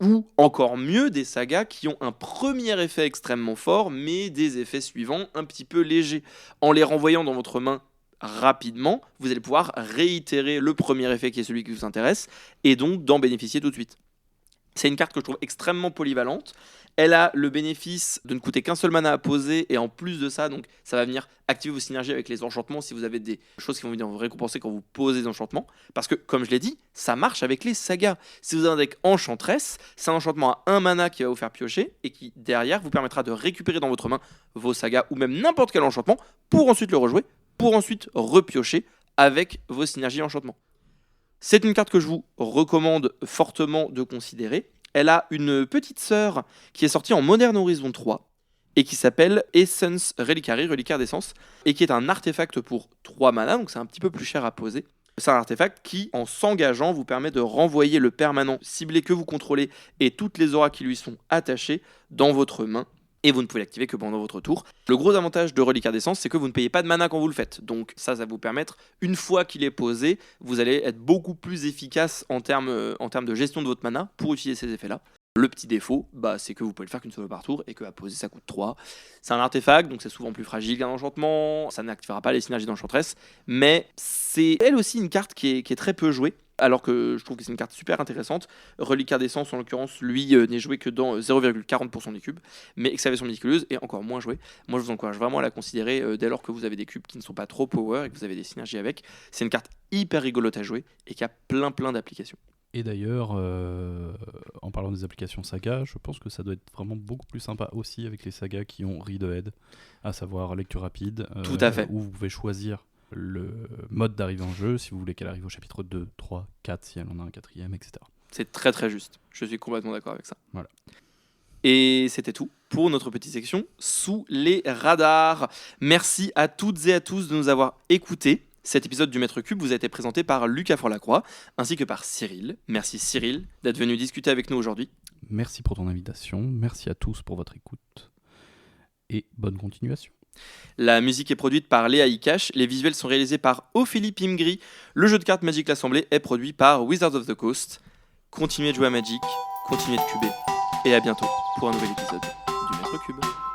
Ou encore mieux, des sagas qui ont un premier effet extrêmement fort, mais des effets suivants un petit peu légers. En les renvoyant dans votre main rapidement, vous allez pouvoir réitérer le premier effet qui est celui qui vous intéresse, et donc d'en bénéficier tout de suite. C'est une carte que je trouve extrêmement polyvalente. Elle a le bénéfice de ne coûter qu'un seul mana à poser, et en plus de ça, donc ça va venir activer vos synergies avec les enchantements si vous avez des choses qui vont venir vous récompenser quand vous posez des enchantements. Parce que, comme je l'ai dit, ça marche avec les sagas. Si vous avez un deck Enchantress, c'est un enchantement à 1 mana qui va vous faire piocher, et qui derrière vous permettra de récupérer dans votre main vos sagas, ou même n'importe quel enchantement, pour ensuite le rejouer, pour ensuite repiocher avec vos synergies enchantements. C'est une carte que je vous recommande fortement de considérer. Elle a une petite sœur qui est sortie en Modern Horizon 3 et qui s'appelle Essence Reliquary, Reliquaire d'essence, et qui est un artefact pour 3 mana, donc c'est un petit peu plus cher à poser. C'est un artefact qui, en s'engageant, vous permet de renvoyer le permanent ciblé que vous contrôlez et toutes les auras qui lui sont attachées dans votre main. Et vous ne pouvez l'activer que pendant votre tour. Le gros avantage de Reliquaire d'essence, c'est que vous ne payez pas de mana quand vous le faites. Donc ça va vous permettre, une fois qu'il est posé, vous allez être beaucoup plus efficace en termes de gestion de votre mana pour utiliser ces effets-là. Le petit défaut, c'est que vous pouvez le faire qu'une seule par tour et que à poser ça coûte 3. C'est un artefact, donc c'est souvent plus fragile qu'un enchantement, ça n'activera pas les synergies d'Enchantress, mais c'est elle aussi une carte qui est très peu jouée. Alors que je trouve que c'est une carte super intéressante. Reliquaire d'essence, en l'occurrence, lui, n'est joué que dans 0,40% des cubes, mais Excavation méticuleuse est encore moins joué. Moi, je vous encourage vraiment à la considérer dès lors que vous avez des cubes qui ne sont pas trop power et que vous avez des synergies avec. C'est une carte hyper rigolote à jouer et qui a plein d'applications. Et d'ailleurs, en parlant des applications saga, je pense que ça doit être vraiment beaucoup plus sympa aussi avec les sagas qui ont read ahead, à savoir lecture rapide, Tout à fait. où vous pouvez choisir le mode d'arrivée en jeu, si vous voulez qu'elle arrive au chapitre 2, 3, 4, si elle en a un quatrième, etc. C'est très très juste. Je suis complètement d'accord avec ça. Voilà. Et c'était tout pour notre petite section Sous les radars. Merci à toutes et à tous de nous avoir écoutés. Cet épisode du Maître Cube vous a été présenté par Lucas Forlacroix ainsi que par Cyril. Merci Cyril d'être venu discuter avec nous aujourd'hui. Merci pour ton invitation, merci à tous pour votre écoute et bonne continuation. La musique est produite par Léa Ikash, les visuels sont réalisés par Ophélie Pimgri, le jeu de cartes Magic l'Assemblée est produit par Wizards of the Coast. Continuez de jouer à Magic, continuez de cuber, et à bientôt pour un nouvel épisode du Maître Cube.